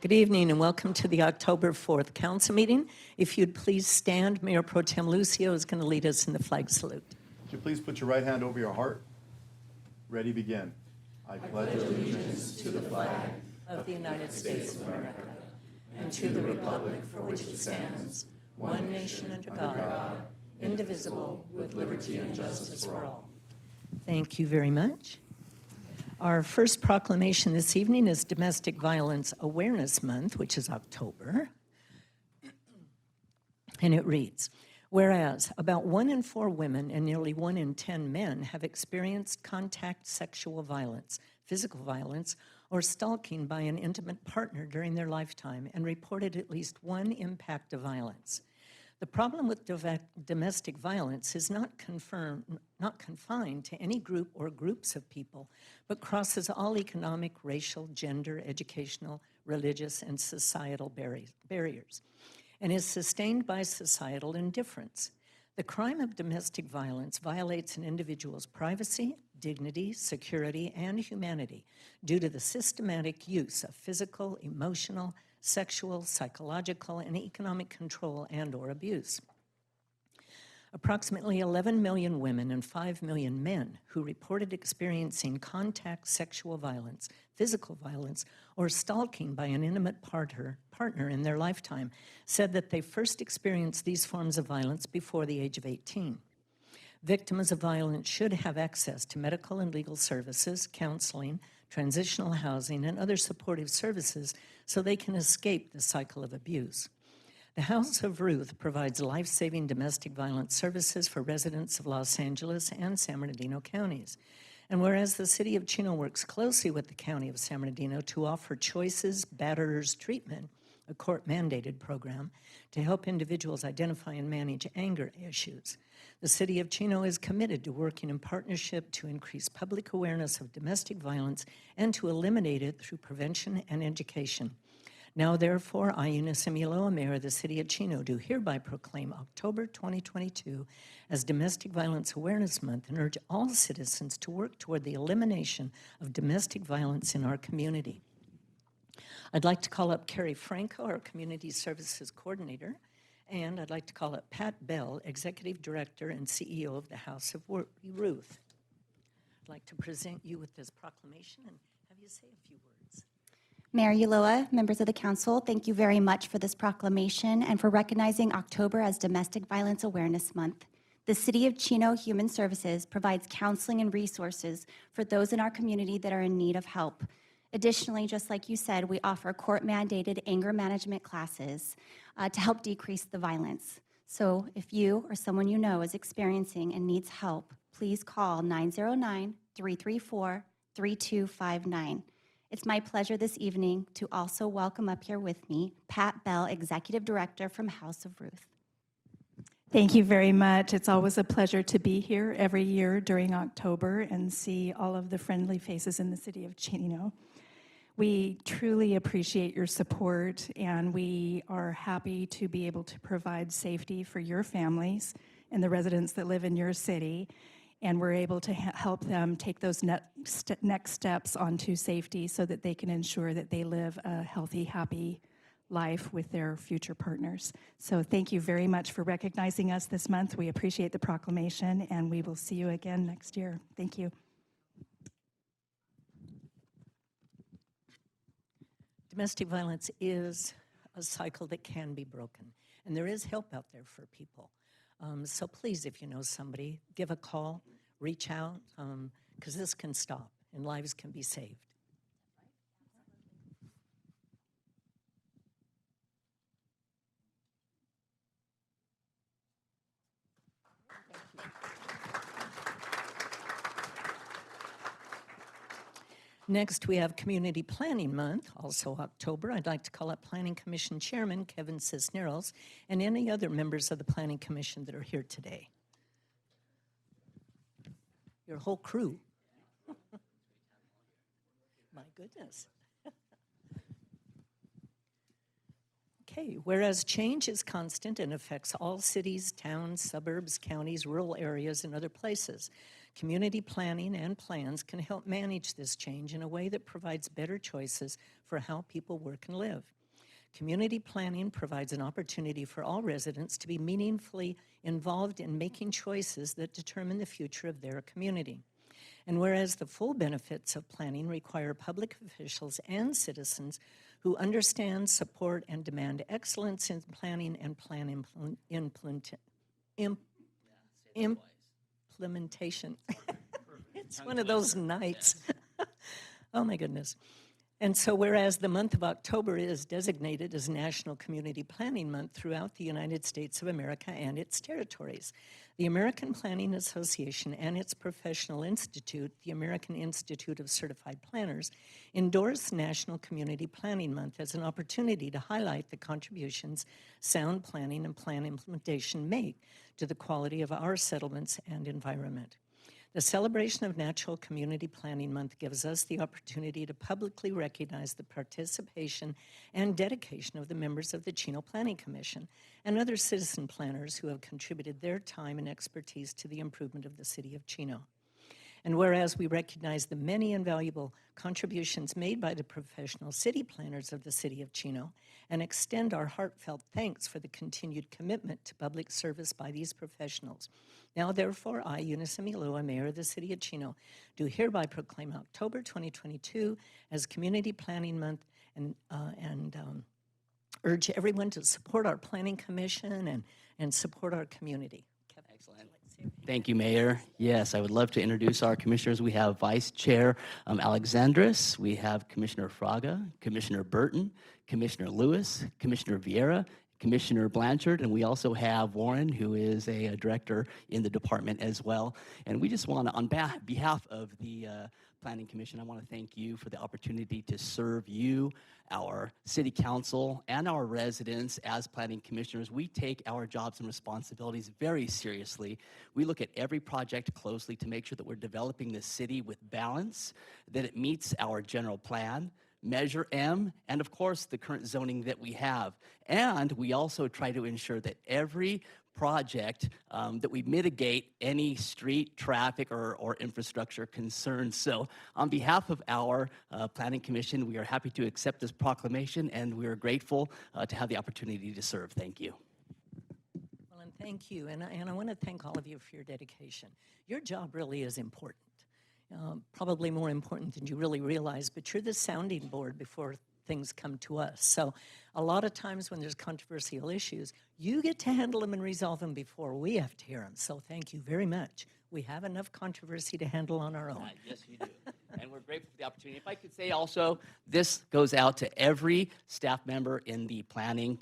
Good evening and welcome to the October 4th Council meeting. If you'd please stand, Mayor Pro Tem Lucio is going to lead us in the flag salute. Would you please put your right hand over your heart? Ready, begin. I pledge allegiance to the flag of the United States of America and to the republic for which it stands, one nation under God, indivisible, with liberty and justice for all. Thank you very much. Our first proclamation this evening is Domestic Violence Awareness Month, which is October. And it reads, whereas about 1 in 4 women and nearly 1 in 10 men have experienced contact sexual violence, physical violence, or stalking by an intimate partner during their lifetime and reported at least one impact of violence. The problem with domestic violence is not confined to any group or groups of people, but crosses all economic, racial, gender, educational, religious, and societal barriers, and is sustained by societal indifference. The crime of domestic violence violates an individual's privacy, dignity, security, and humanity due to the systematic use of physical, emotional, sexual, psychological, and economic control and/or abuse. Approximately 11 million women and 5 million men who reported experiencing contact sexual violence, physical violence, or stalking by an intimate partner in their lifetime said that they first experienced these forms of violence before the age of 18. Victims of violence should have access to medical and legal services, counseling, transitional housing, and other supportive services so they can escape the cycle of abuse. The House of Ruth provides life-saving domestic violence services for residents of Los Angeles and San Bernardino counties. And whereas the City of Chino works closely with the County of San Bernardino to offer Choices Batterers Treatment, a court-mandated program to help individuals identify and manage anger issues, the City of Chino is committed to working in partnership to increase public awareness of domestic violence and to eliminate it through prevention and education. Now, therefore, I, Eunice Miloa, Mayor of the City of Chino, do hereby proclaim October 2022 as Domestic Violence Awareness Month and urge all citizens to work toward the elimination of domestic violence in our community. I'd like to call up Carrie Franco, our Community Services Coordinator, and I'd like to call up Pat Bell, Executive Director and CEO of the House of Ruth. I'd like to present you with this proclamation and have you say a few words. Mayor Ulloa, members of the council, thank you very much for this proclamation and for recognizing October as Domestic Violence Awareness Month. The City of Chino Human Services provides counseling and resources for those in our community that are in need of help. Additionally, just like you said, we offer court-mandated anger management classes to help decrease the violence. So if you or someone you know is experiencing and needs help, please call 909-334-3259. It's my pleasure this evening to also welcome up here with me Pat Bell, Executive Director from House of Ruth. Thank you very much. It's always a pleasure to be here every year during October and see all of the friendly faces in the City of Chino. We truly appreciate your support, and we are happy to be able to provide safety for your families and the residents that live in your city, and we're able to help them take those next steps onto safety so that they can ensure that they live a healthy, happy life with their future partners. So thank you very much for recognizing us this month. We appreciate the proclamation, and we will see you again next year. Thank you. Domestic violence is a cycle that can be broken, and there is help out there for people. So please, if you know somebody, give a call, reach out, because this can stop and lives can be saved. Next, we have Community Planning Month, also October. I'd like to call up Planning Commission Chairman Kevin Cisneros and any other members of the Planning Commission that are here today. Your whole crew. My goodness. Okay, whereas change is constant and affects all cities, towns, suburbs, counties, rural areas, and other places, community planning and plans can help manage this change in a way that provides better choices for how people work and live. Community planning provides an opportunity for all residents to be meaningfully involved in making choices that determine the future of their community. And whereas the full benefits of planning require public officials and citizens who understand, support, and demand excellence in planning and plan implementation. It's one of those nights. Oh my goodness. And so whereas the month of October is designated as National Community Planning Month throughout the United States of America and its territories, the American Planning Association and its professional institute, the American Institute of Certified Planners, endorse National Community Planning Month as an opportunity to highlight the contributions sound planning and plan implementation make to the quality of our settlements and environment. The celebration of National Community Planning Month gives us the opportunity to publicly recognize the participation and dedication of the members of the Chino Planning Commission and other citizen planners who have contributed their time and expertise to the improvement of the city of Chino. And whereas we recognize the many and valuable contributions made by the professional city planners of the city of Chino and extend our heartfelt thanks for the continued commitment to public service by these professionals. Now, therefore, I, Eunice Emilua, Mayor of the City of Chino, do hereby proclaim October 2022 as Community Planning Month and urge everyone to support our Planning Commission and support our community. Excellent. Thank you, Mayor. Yes, I would love to introduce our commissioners. We have Vice Chair Alexandris, we have Commissioner Fraga, Commissioner Burton, Commissioner Lewis, Commissioner Vieira, Commissioner Blanchard, and we also have Warren, who is a director in the department as well. And we just want to, on behalf of the Planning Commission, I want to thank you for the opportunity to serve you, our city council, and our residents as planning commissioners. We take our jobs and responsibilities very seriously. We look at every project closely to make sure that we're developing the city with balance, that it meets our general plan, Measure M, and of course the current zoning that we have. And we also try to ensure that every project that we mitigate any street traffic or infrastructure concerns. So on behalf of our Planning Commission, we are happy to accept this proclamation, and we are grateful to have the opportunity to serve. Thank you. Well, and thank you. And I want to thank all of you for your dedication. Your job really is important. Probably more important than you really realize, but you're the sounding board before things come to us. So a lot of times when there's controversial issues, you get to handle them and resolve them before we have to hear them. So thank you very much. We have enough controversy to handle on our own. Yes, you do. And we're grateful for the opportunity. If I could say also, this goes out to every staff member in the planning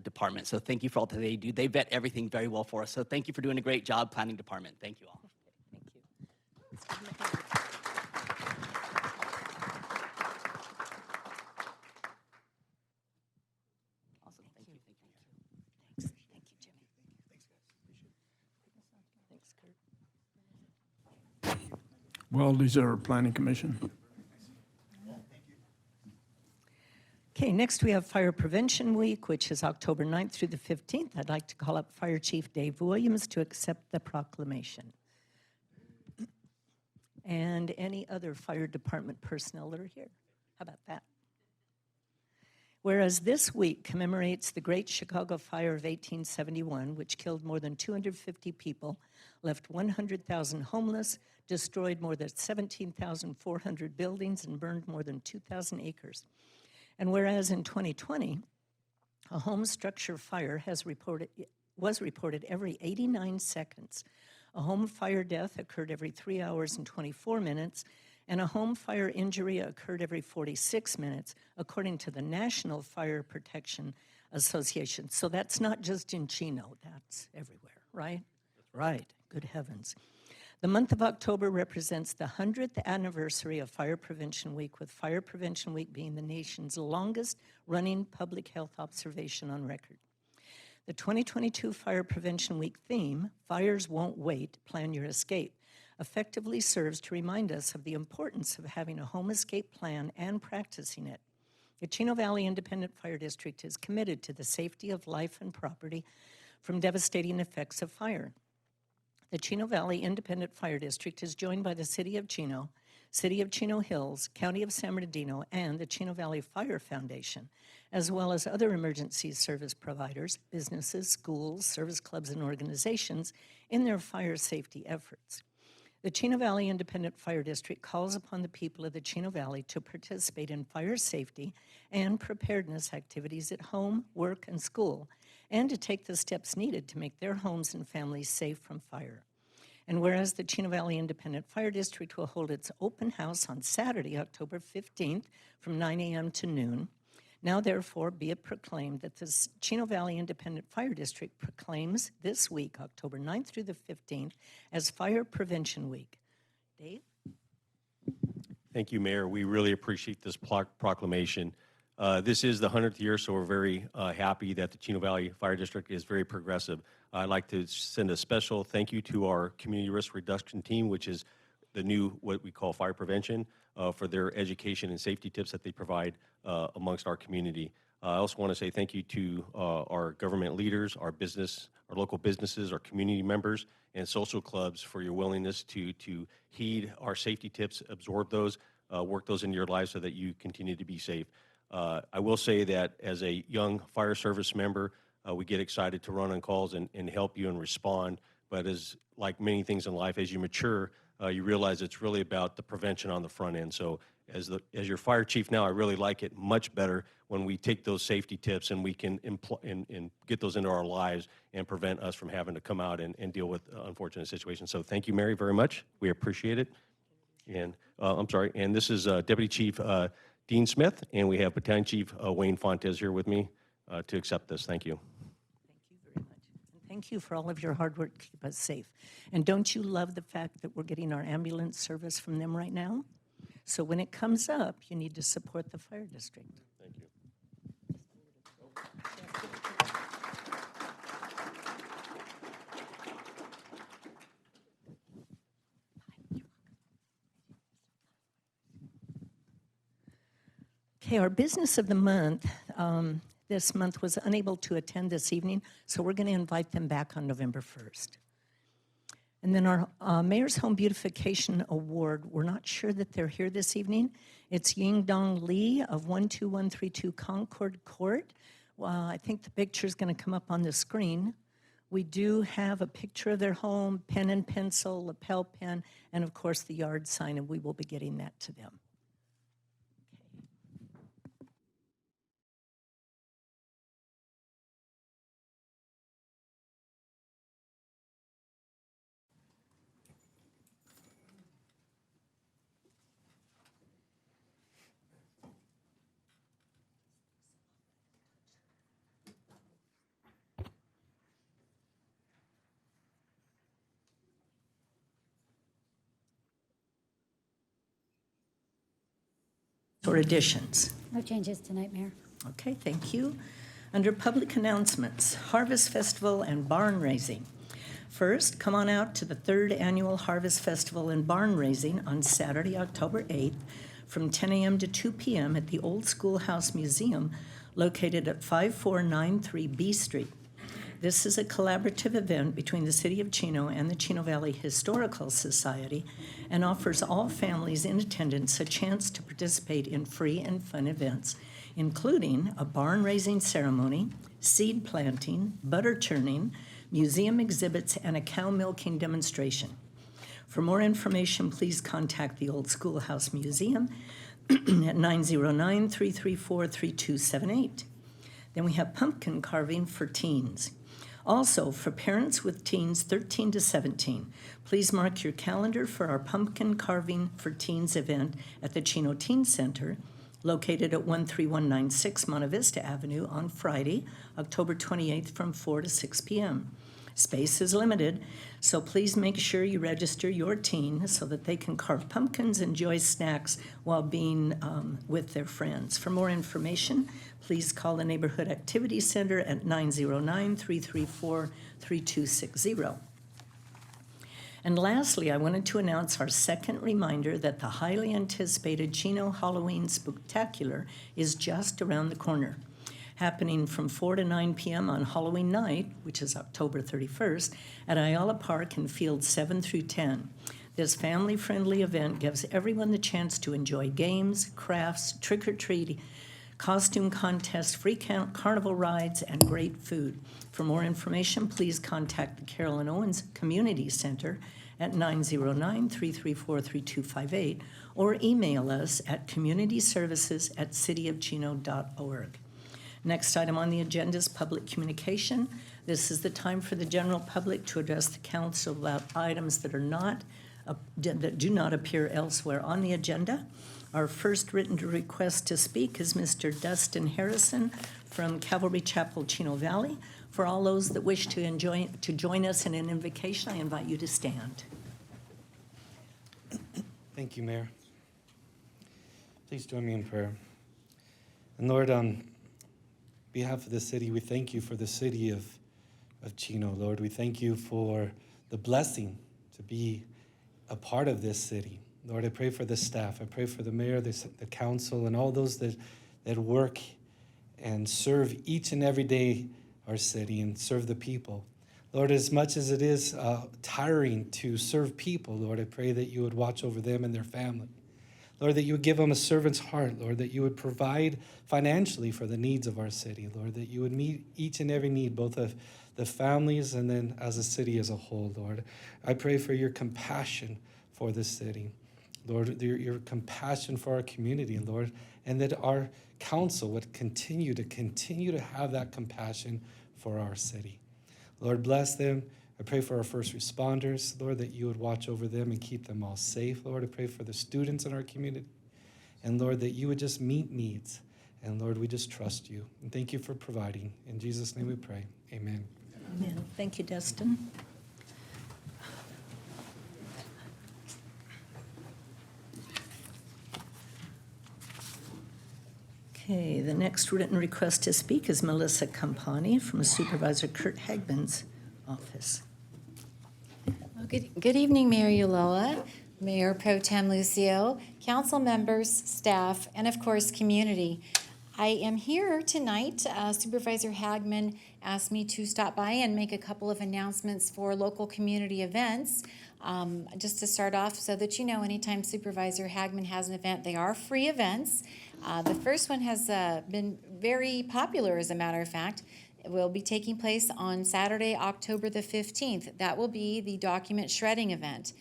department. So thank you for all that they do. They vet everything very well for us. So thank you for doing a great job, planning department. Thank you all. Thank you. Awesome. Thank you. Thank you. Thanks. Thank you, Jimmy. Thanks, Kurt. Well, these are Planning Commission. Okay, next we have Fire Prevention Week, which is October 9th through the 15th. I'd like to call up Fire Chief Dave Williams to accept the proclamation. And any other fire department personnel that are here. How about that? Whereas this week commemorates the Great Chicago Fire of 1871, which killed more than 250 people, left 100,000 homeless, destroyed more than 17,400 buildings, and burned more than 2,000 acres. And whereas in 2020, a home structure fire was reported every 89 seconds. A home fire death occurred every 3 hours and 24 minutes, and a home fire injury occurred every 46 minutes, according to the National Fire Protection Association. So that's not just in Chino, that's everywhere, right? Right, good heavens. The month of October represents the 100th anniversary of Fire Prevention Week, with Fire Prevention Week being the nation's longest running public health observation on record. The 2022 Fire Prevention Week theme, Fires Won't Wait, Plan Your Escape, effectively serves to remind us of the importance of having a home escape plan and practicing it. The Chino Valley Independent Fire District is committed to the safety of life and property from devastating effects of fire. The Chino Valley Independent Fire District is joined by the City of Chino Hills, County of San Bernardino, and the Chino Valley Fire Foundation, as well as other emergency service providers, businesses, schools, service clubs, and organizations in their fire safety efforts. The Chino Valley Independent Fire District calls upon the people of the Chino Valley to participate in fire safety and preparedness activities at home, work, and school, and to take the steps needed to make their homes and families safe from fire. And whereas the Chino Valley Independent Fire District will hold its open house on Saturday, October 15th from 9 a.m. to noon, now therefore be it proclaimed that the Chino Valley Independent Fire District proclaims this week, October 9th through the 15th, as Fire Prevention Week. Dave? Thank you, Mayor. We really appreciate this proclamation. This is the 100th year, so we're very happy that the Chino Valley Fire District is very progressive. I'd like to send a special thank you to our community risk reduction team, which is the new, what we call fire prevention, for their education and safety tips that they provide amongst our community. I also want to say thank you to our government leaders, our local businesses, our community members, and social clubs for your willingness to heed our safety tips, absorb those, work those into your lives so that you continue to be safe. I will say that as a young fire service member, we get excited to run on calls and help you and respond. But as like many things in life, as you mature, you realize it's really about the prevention on the front end. So as your fire chief now, I really like it much better when we take those safety tips and we can and get those into our lives and prevent us from having to come out and deal with unfortunate situations. So thank you, Mary, very much. We appreciate it. And I'm sorry. And this is Deputy Chief Dean Smith, and we have Battalion Chief Wayne Fontes here with me to accept this. Thank you. Thank you very much. And thank you for all of your hard work to keep us safe. And don't you love the fact that we're getting our ambulance service from them right now? So when it comes up, you need to support the fire district. Thank you. Okay, our business of the month this month was unable to attend this evening, so we're going to invite them back on November 1st. And then our Mayor's Home Beautification Award, we're not sure that they're here this evening. It's Ying Dong Lee of 12132 Concord Court. I think the picture is going to come up on the screen. We do have a picture of their home, pen and pencil, lapel pin, and of course the yard sign, and we will be getting that to them. Or additions? No changes tonight, Mayor. Okay, thank you. Under public announcements, Harvest Festival and Barn Raising. First, come on out to the 3rd Annual Harvest Festival and Barn Raising on Saturday, October 8th from 10 a.m. to 2 p.m. at the Old Schoolhouse Museum located at 5493 B Street. This is a collaborative event between the City of Chino and the Chino Valley Historical Society and offers all families in attendance a chance to participate in free and fun events, including a barn raising ceremony, seed planting, butter churning, museum exhibits, and a cow milking demonstration. For more information, please contact the Old Schoolhouse Museum. at 909-334-3278. Then we have pumpkin carving for teens. Also, for parents with teens 13 to 17, please mark your calendar for our pumpkin carving for teens event at the Chino Teen Center, located at 13196 Monte Vista Avenue on Friday, October 28th from 4 to 6 p.m. Space is limited, so please make sure you register your teen so that they can carve pumpkins and enjoy snacks while being with their friends. For more information, please call the Neighborhood Activity Center at 909-334-3260. And lastly, I wanted to announce our second reminder that the highly anticipated Chino Halloween Spooktacular is just around the corner, happening from 4 to 9 p.m. on Halloween night, which is October 31st, at Ayala Park in Fields 7 through 10. This family-friendly event gives everyone the chance to enjoy games, crafts, trick-or-treating, costume contests, free carnival rides, and great food. For more information, please contact the Carolyn Owens Community Center at 909-334-3258 or email us at communityservices@cityofchino.org. Next item on the agenda is public communication. This is the time for the general public to address the council about items that do not appear elsewhere on the agenda. Our first written request to speak is Mr. Dustin Harrison from Calvary Chapel, Chino Valley. For all those that wish to join us in an invocation, I invite you to stand. Thank you, Mayor. Please join me in prayer. And Lord, on behalf of the city, we thank you for the city of Chino, Lord. We thank you for the blessing to be a part of this city. Lord, I pray for the staff. I pray for the mayor, the council, and all those that work and serve each and every day our city and serve the people. Lord, as much as it is tiring to serve people, Lord, I pray that you would watch over them and their family. Lord, that you would give them a servant's heart, Lord, that you would provide financially for the needs of our city, Lord, that you would meet each and every need, both of the families and then as a city as a whole, Lord. I pray for your compassion for this city. Lord, your compassion for our community, Lord, and that our council would continue to have that compassion for our city. Lord, bless them. I pray for our first responders, Lord, that you would watch over them and keep them all safe. Lord, I pray for the students in our community. And Lord, that you would just meet needs. And Lord, we just trust you. And thank you for providing. In Jesus' name we pray. Amen. Amen. Thank you, Dustin. Okay, the next written request to speak is Melissa Campani from Supervisor Kurt Hagman's office. Well, good evening, Mayor Ulloa, Mayor Pro Tem Lucio, council members, staff, and of course, community. I am here tonight. Supervisor Hagman asked me to stop by and make a couple of announcements for local community events. Just to start off so that you know, anytime Supervisor Hagman has an event, they are free events. The first one has been very popular, as a matter of fact. It will be taking place on Saturday, October the 15th. That will be the document shredding event.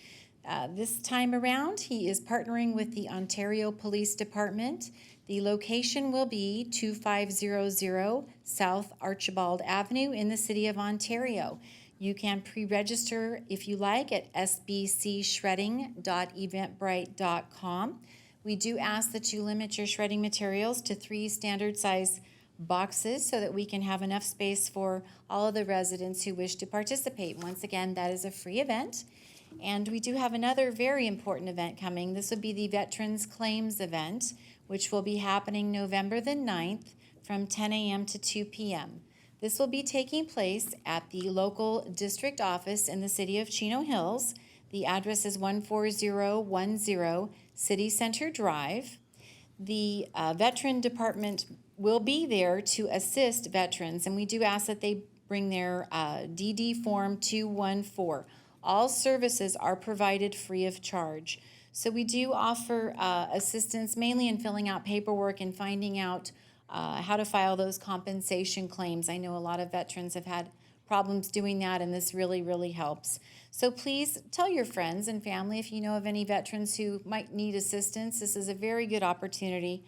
This time around, he is partnering with the Ontario Police Department. The location will be 2500 South Archibald Avenue in the city of Ontario. You can pre-register if you like at sbcshredding.eventbrite.com. We do ask that you limit your shredding materials to 3 standard size boxes so that we can have enough space for all of the residents who wish to participate. Once again, that is a free event. And we do have another very important event coming. This would be the Veterans Claims event, which will be happening November the 9th from 10 a.m. to 2 p.m. This will be taking place at the local district office in the city of Chino Hills. The address is 14010 City Center Drive. The Veteran Department will be there to assist veterans, and we do ask that they bring their DD Form 214. All services are provided free of charge. So we do offer assistance mainly in filling out paperwork and finding out how to file those compensation claims. I know a lot of veterans have had problems doing that, and this really, really helps. So please tell your friends and family if you know of any veterans who might need assistance. This is a very good opportunity.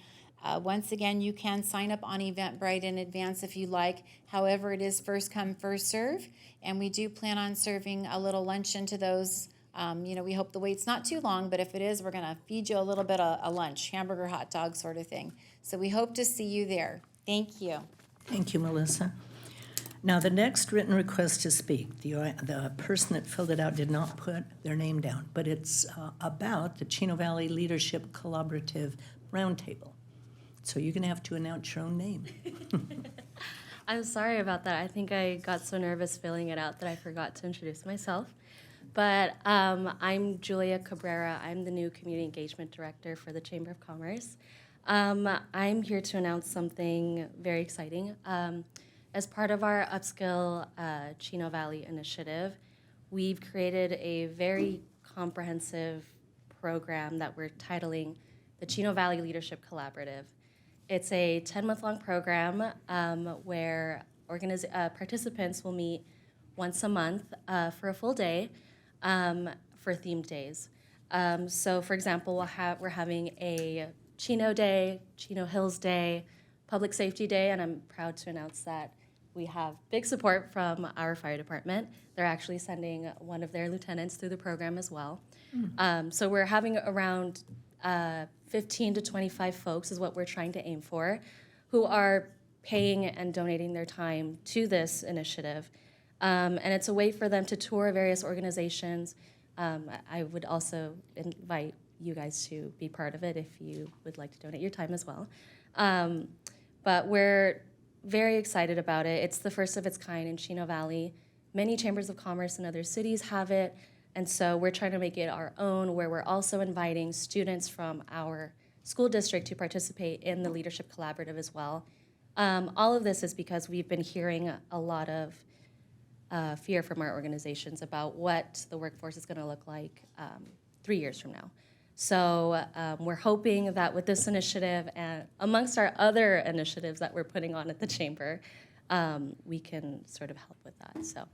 Once again, you can sign up on Eventbrite in advance if you like. However, it is first come, first serve, and we do plan on serving a little luncheon to those. We hope the wait's not too long, but if it is, we're going to feed you a little bit of a lunch, hamburger, hot dog sort of thing. So we hope to see you there. Thank you. Thank you, Melissa. Now, the next written request to speak, the person that filled it out did not put their name down, but it's about the Chino Valley Leadership Collaborative Roundtable. So you're going to have to announce your own name. I'm sorry about that. I think I got so nervous filling it out that I forgot to introduce myself. But I'm Julia Cabrera. I'm the new Community Engagement Director for the Chamber of Commerce. I'm here to announce something very exciting. As part of our Upskill Chino Valley initiative, we've created a very comprehensive program that we're titling the Chino Valley Leadership Collaborative. It's a 10-month-long program where participants will meet once a month for a full day for themed days. So, for example, we're having a Chino Day, Chino Hills Day, Public Safety Day, and I'm proud to announce that we have big support from our fire department. They're actually sending one of their lieutenants through the program as well. So we're having around 15 to 25 folks is what we're trying to aim for, who are paying and donating their time to this initiative. And it's a way for them to tour various organizations. I would also invite you guys to be part of it if you would like to donate your time as well. But we're very excited about it. It's the first of its kind in Chino Valley. Many chambers of commerce in other cities have it. And so we're trying to make it our own, where we're also inviting students from our school district to participate in the Leadership Collaborative as well. All of this is because we've been hearing a lot of fear from our organizations about what the workforce is going to look like 3 years from now. So we're hoping that with this initiative and amongst our other initiatives that we're putting on at the Chamber, we can sort of help with that. So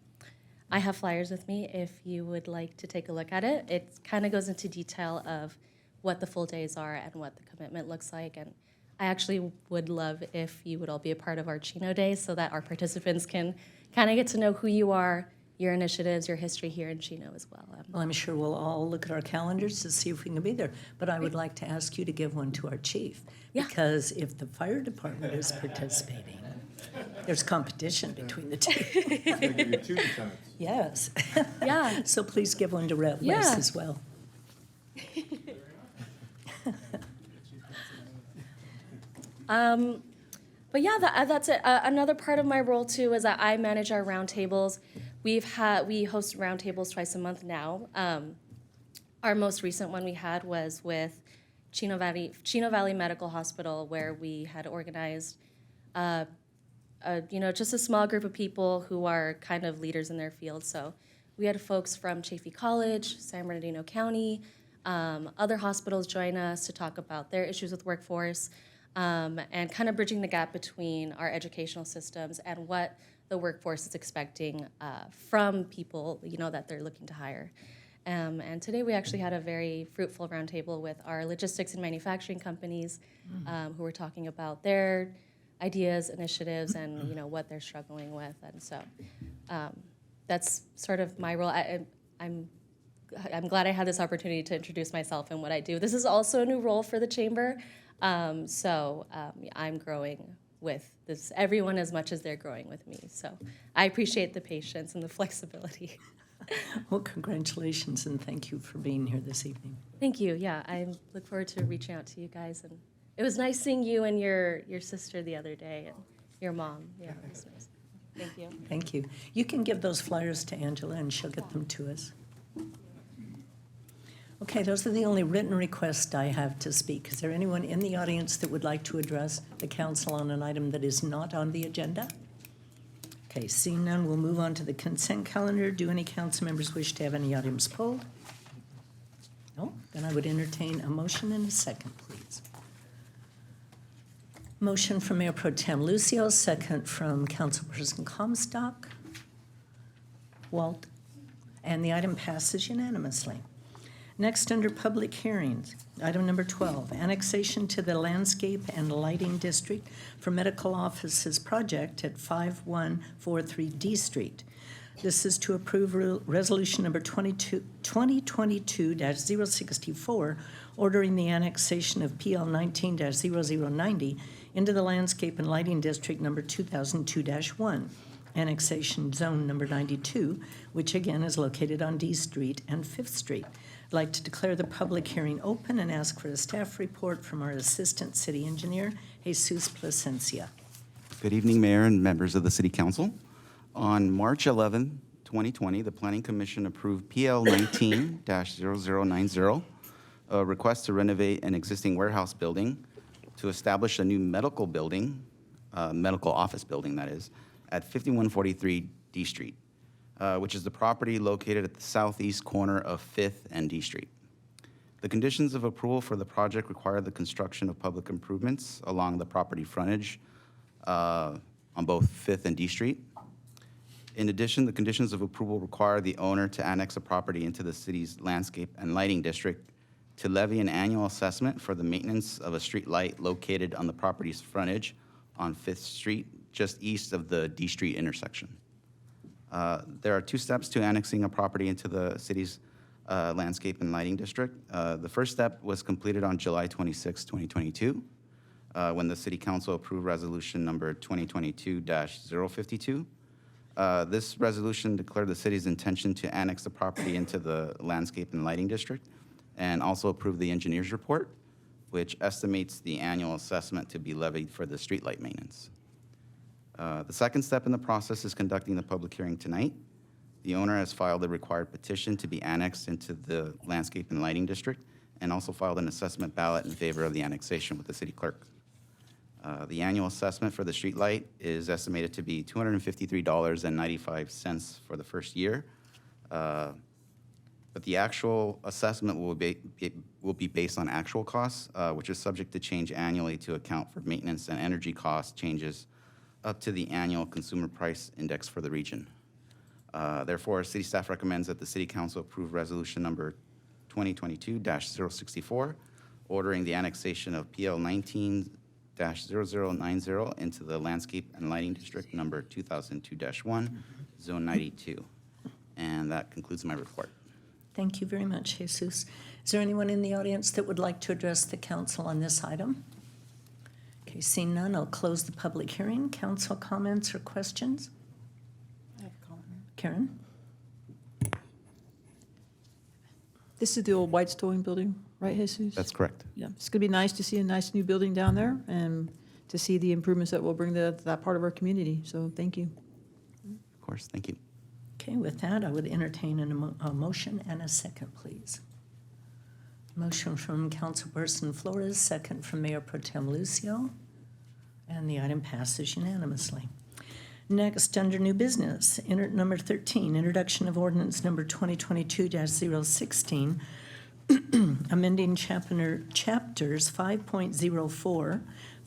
I have flyers with me if you would like to take a look at it. It kind of goes into detail of what the full days are and what the commitment looks like. And I actually would love if you would all be a part of our Chino Day so that our participants can kind of get to know who you are, your initiatives, your history here in Chino as well. Well, I'm sure we'll all look at our calendars to see if we can be there. But I would like to ask you to give one to our chief. Yeah. Because if the fire department is participating, there's competition between the two. They give you 2 lieutenants. Yes. Yeah. So please give one to Rep. Yeah. West as well. But yeah, that's it. Another part of my role too is that I manage our roundtables. We host roundtables twice a month now. Our most recent one we had was with Chino Valley Medical Hospital, where we had organized, just a small group of people who are kind of leaders in their field. So we had folks from Chaffey College, San Bernardino County, other hospitals join us to talk about their issues with workforce, and kind of bridging the gap between our educational systems and what the workforce is expecting from people, that they're looking to hire. And today we actually had a very fruitful roundtable with our logistics and manufacturing companies who were talking about their ideas, initiatives, and what they're struggling with. And so that's sort of my role. I'm glad I had this opportunity to introduce myself and what I do. This is also a new role for the Chamber. So I'm growing with this, everyone as much as they're growing with me. So I appreciate the patience and the flexibility. Well, congratulations and thank you for being here this evening. Thank you. Yeah, I look forward to reaching out to you guys. And it was nice seeing you and your sister the other day and your mom. Yeah, it was nice. Thank you. Thank you. You can give those flyers to Angela and she'll get them to us. Okay, those are the only written requests I have to speak. Is there anyone in the audience that would like to address the council on an item that is not on the agenda? Okay, seeing none, we'll move on to the consent calendar. Do any council members wish to have any items pulled? No? Then I would entertain a motion and a second, please. Motion from Mayor Pro Tem Lucio, second from Councilperson Comstock. Walt? And the item passes unanimously. Next, under public hearings, item number 12, annexation to the Landscape and Lighting District for Medical Offices Project at 5143 D Street. This is to approve resolution number 2022-064, ordering the annexation of PL 19-0090 into the Landscape and Lighting District number 2002-1, annexation zone number 92, which again is located on D Street and 5th Street. I'd like to declare the public hearing open and ask for a staff report from our Assistant City Engineer, Jesus Plasencia. Good evening, Mayor and members of the City Council. On March 11, 2020, the Planning Commission approved PL 19-0090, a request to renovate an existing warehouse building to establish a new medical building, medical office building, that is, at 5143 D Street, which is the property located at the southeast corner of 5th and D Street. The conditions of approval for the project require the construction of public improvements along the property frontage on both 5th and D Street. In addition, the conditions of approval require the owner to annex a property into the city's landscape and lighting district, to levy an annual assessment for the maintenance of a street light located on the property's frontage on 5th Street, just east of the D Street intersection. There are two steps to annexing a property into the city's landscape and lighting district. The first step was completed on July 26, 2022, when the City Council approved resolution number 2022-052. This resolution declared the city's intention to annex the property into the landscape and lighting district, and also approved the engineer's report, which estimates the annual assessment to be levied for the streetlight maintenance. The second step in the process is conducting the public hearing tonight. The owner has filed the required petition to be annexed into the landscape and lighting district, and also filed an assessment ballot in favor of the annexation with the city clerk. The annual assessment for the streetlight is estimated to be $253.95 for the first year. But the actual assessment will be based on actual costs, which is subject to change annually to account for maintenance and energy cost changes up to the annual consumer price index for the region. Therefore, city staff recommends that the City Council approve resolution number 2022-064, ordering the annexation of PL 19-0090 into the Landscape and Lighting District number 2002-1, Zone 92. And that concludes my report. Thank you very much, Jesus. Is there anyone in the audience that would like to address the council on this item? Okay, seeing none, I'll close the public hearing. Council comments or questions? I have a comment. Karen? This is the old White Stowing building, right, Jesus? That's correct. Yeah, it's going to be nice to see a nice new building down there and to see the improvements that will bring to that part of our community. So thank you. Of course, thank you. Okay, with that, I would entertain a motion and a second, please. Motion from Councilperson Flores, second from Mayor Pro Tem Lucio, and the item passes unanimously. Next, under new business, number 13, introduction of ordinance number 2022-016, amending chapters 5.04,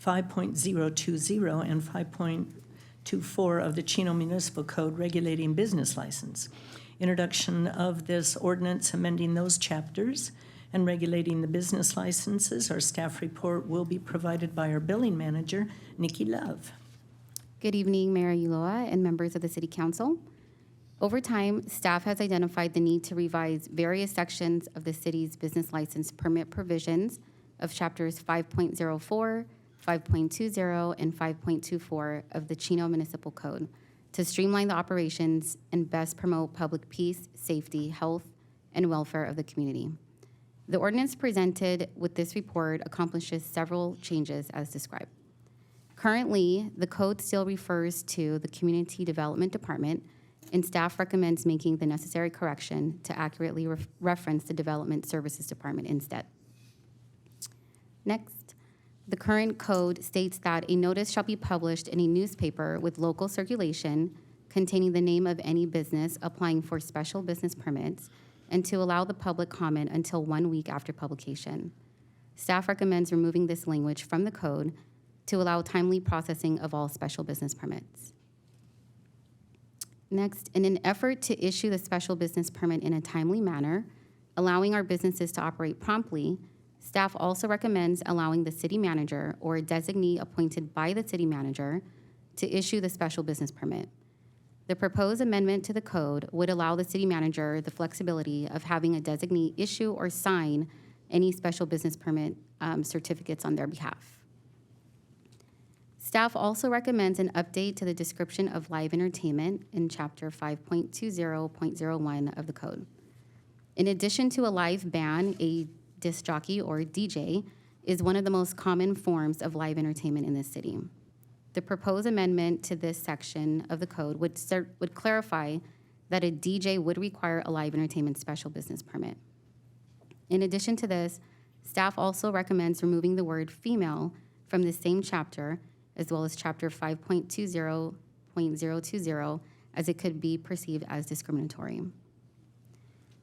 5.020, and 5.24 of the Chino Municipal Code regulating business license. Introduction of this ordinance amending those chapters and regulating the business licenses. Our staff report will be provided by our billing manager, Nikki Love. Good evening, Mayor Ulloa and members of the City Council. Over time, staff has identified the need to revise various sections of the city's business license permit provisions of chapters 5.04, 5.20, and 5.24 of the Chino Municipal Code to streamline the operations and best promote public peace, safety, health, and welfare of the community. The ordinance presented with this report accomplishes several changes as described. Currently, the code still refers to the Community Development Department, and staff recommends making the necessary correction to accurately reference the Development Services Department instead. Next, the current code states that a notice shall be published in a newspaper with local circulation containing the name of any business applying for special business permits, and to allow the public comment until 1 week after publication. Staff recommends removing this language from the code to allow timely processing of all special business permits. Next, in an effort to issue the special business permit in a timely manner, allowing our businesses to operate promptly, staff also recommends allowing the city manager or a designee appointed by the city manager to issue the special business permit. The proposed amendment to the code would allow the city manager the flexibility of having a designee issue or sign any special business permit certificates on their behalf. Staff also recommends an update to the description of live entertainment in Chapter 5.20.01 of the code. In addition to a live band, a disc jockey or DJ is one of the most common forms of live entertainment in this city. The proposed amendment to this section of the code would clarify that a DJ would require a live entertainment special business permit. In addition to this, staff also recommends removing the word female from the same chapter, as well as Chapter 5.20.020, as it could be perceived as discriminatory.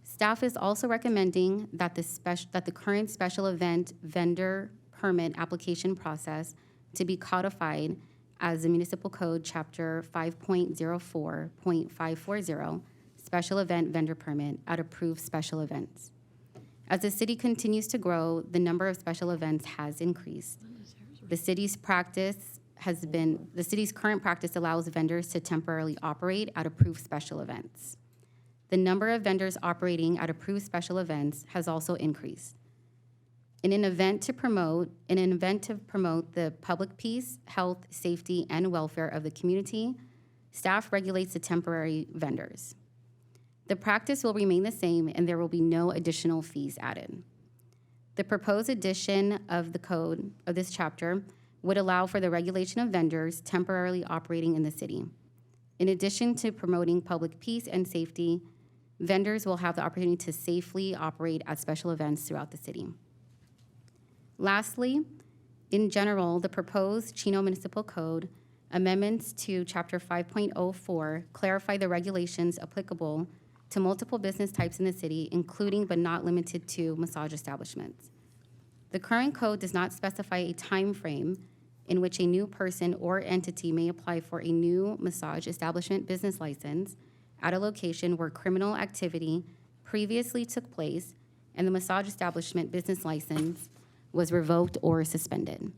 Staff is also recommending that the current special event vendor permit application process to be codified as the Municipal Code Chapter 5.04.540, Special Event Vendor Permit at approved special events. As the city continues to grow, the number of special events has increased. The city's current practice allows vendors to temporarily operate at approved special events. The number of vendors operating at approved special events has also increased. In an event to promote the public peace, health, safety, and welfare of the community, staff regulates the temporary vendors. The practice will remain the same, and there will be no additional fees added. The proposed addition of the code of this chapter would allow for the regulation of vendors temporarily operating in the city. In addition to promoting public peace and safety, vendors will have the opportunity to safely operate at special events throughout the city. Lastly, in general, the proposed Chino Municipal Code amendments to Chapter 5.04 clarify the regulations applicable to multiple business types in the city, including but not limited to massage establishments. The current code does not specify a time frame in which a new person or entity may apply for a new massage establishment business license at a location where criminal activity previously took place and the massage establishment business license was revoked or suspended.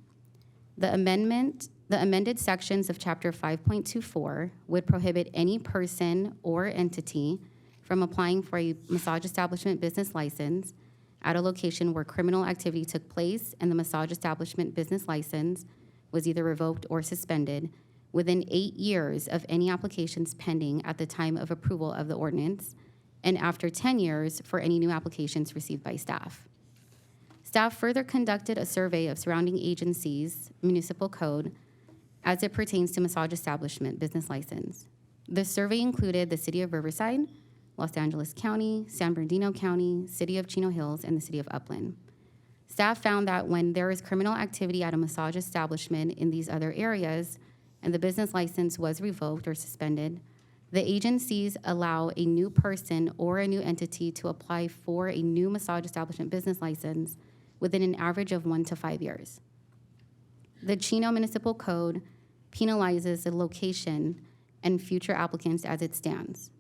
The amended sections of Chapter 5.24 would prohibit any person or entity from applying for a massage establishment business license at a location where criminal activity took place and the massage establishment business license was either revoked or suspended within 8 years of any applications pending at the time of approval of the ordinance, and after 10 years for any new applications received by staff. Staff further conducted a survey of surrounding agencies' municipal code as it pertains to massage establishment business license. The survey included the City of Riverside, Los Angeles County, San Bernardino County, City of Chino Hills, and the City of Upland. Staff found that when there is criminal activity at a massage establishment in these other areas and the business license was revoked or suspended, the agencies allow a new person or a new entity to apply for a new massage establishment business license within an average of 1 to 5 years. The Chino Municipal Code penalizes the location and future applicants as it stands.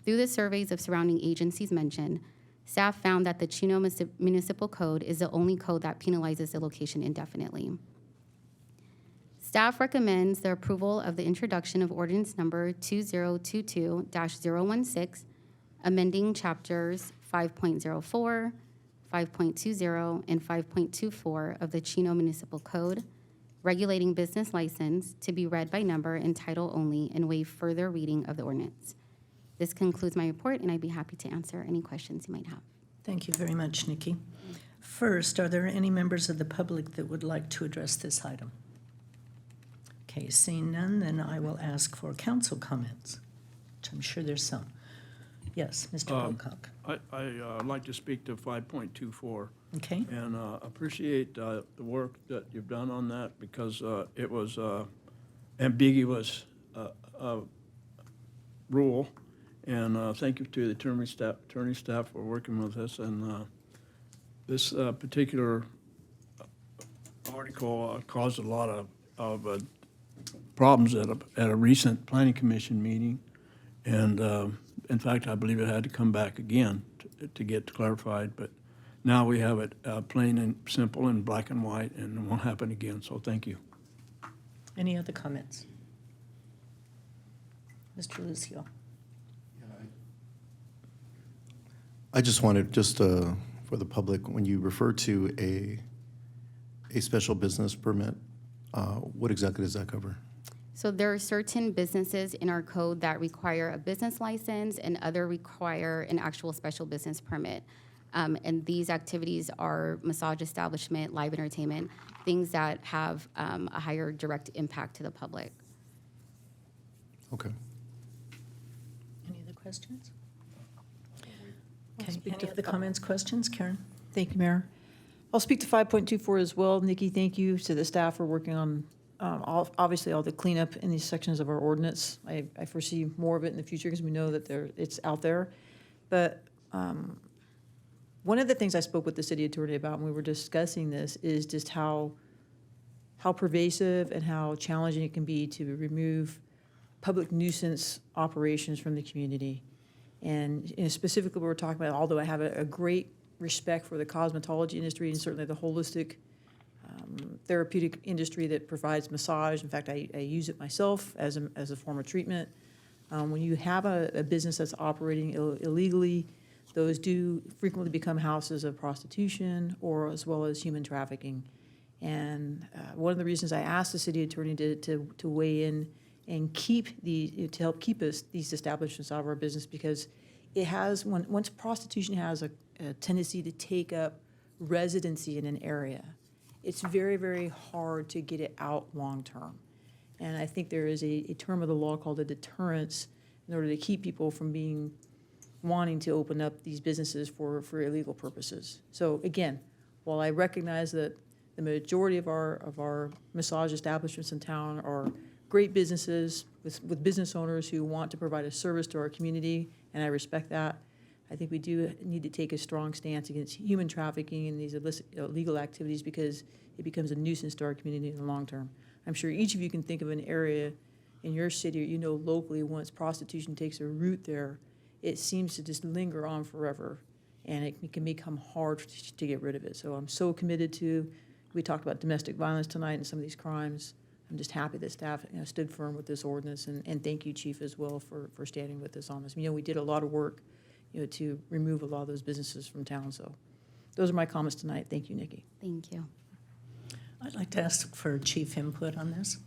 Through the surveys of surrounding agencies mentioned, staff found that the Chino Municipal Code is the only code that penalizes the location indefinitely. Staff recommends the approval of the introduction of Ordinance Number 2022-016, amending Chapters 5.04, 5.20, and 5.24 of the Chino Municipal Code, regulating business license to be read by number and title only and waive further reading of the ordinance. This concludes my report, and I'd be happy to answer any questions you might have. Thank you very much, Nikki. First, are there any members of the public that would like to address this item? Okay, seeing none, then I will ask for council comments, which I'm sure there's some. Yes, Mr. Pocock. I'd like to speak to 5.24. Okay. And appreciate the work that you've done on that because it was ambiguous rule. And thank you to the attorney staff for working with us. And this particular article caused a lot of problems at a recent planning commission meeting. And in fact, I believe it had to come back again to get clarified, but now we have it plain and simple and black and white, and it won't happen again, so thank you. Any other comments? Mr. Lucio. I just wanted, for the public, when you refer to a special business permit, what exactly does that cover? So there are certain businesses in our code that require a business license and other require an actual special business permit. And these activities are massage establishment, live entertainment, things that have a higher direct impact to the public. Okay. Any other questions? Okay, any other comments, questions? Karen? Thank you, Mayor. I'll speak to 5.24 as well. Nikki, thank you to the staff for working on obviously all the cleanup in these sections of our ordinance. I foresee more of it in the future because we know that it's out there. But one of the things I spoke with the city attorney about when we were discussing this is just how pervasive and how challenging it can be to remove public nuisance operations from the community. And specifically, we're talking about, although I have a great respect for the cosmetology industry and certainly the holistic therapeutic industry that provides massage. In fact, I use it myself as a form of treatment. When you have a business that's operating illegally, those do frequently become houses of prostitution or as well as human trafficking. And one of the reasons I asked the city attorney to weigh in and to help keep these establishments out of our business, because it has, once prostitution has a tendency to take up residency in an area, it's very, very hard to get it out long-term. And I think there is a term of the law called a deterrence in order to keep people from wanting to open up these businesses for illegal purposes. So again, while I recognize that the majority of our massage establishments in town are great businesses with business owners who want to provide a service to our community, and I respect that, I think we do need to take a strong stance against human trafficking and these illegal activities, because it becomes a nuisance to our community in the long term. I'm sure each of you can think of an area in your city or locally, once prostitution takes a root there, it seems to just linger on forever, and it can become hard to get rid of it. So I'm so committed to, we talked about domestic violence tonight and some of these crimes. I'm just happy that staff stood firm with this ordinance, and thank you, Chief, as well for standing with us on this. We did a lot of work to remove a lot of those businesses from town. So those are my comments tonight. Thank you, Nikki. Thank you. I'd like to ask for chief input on this.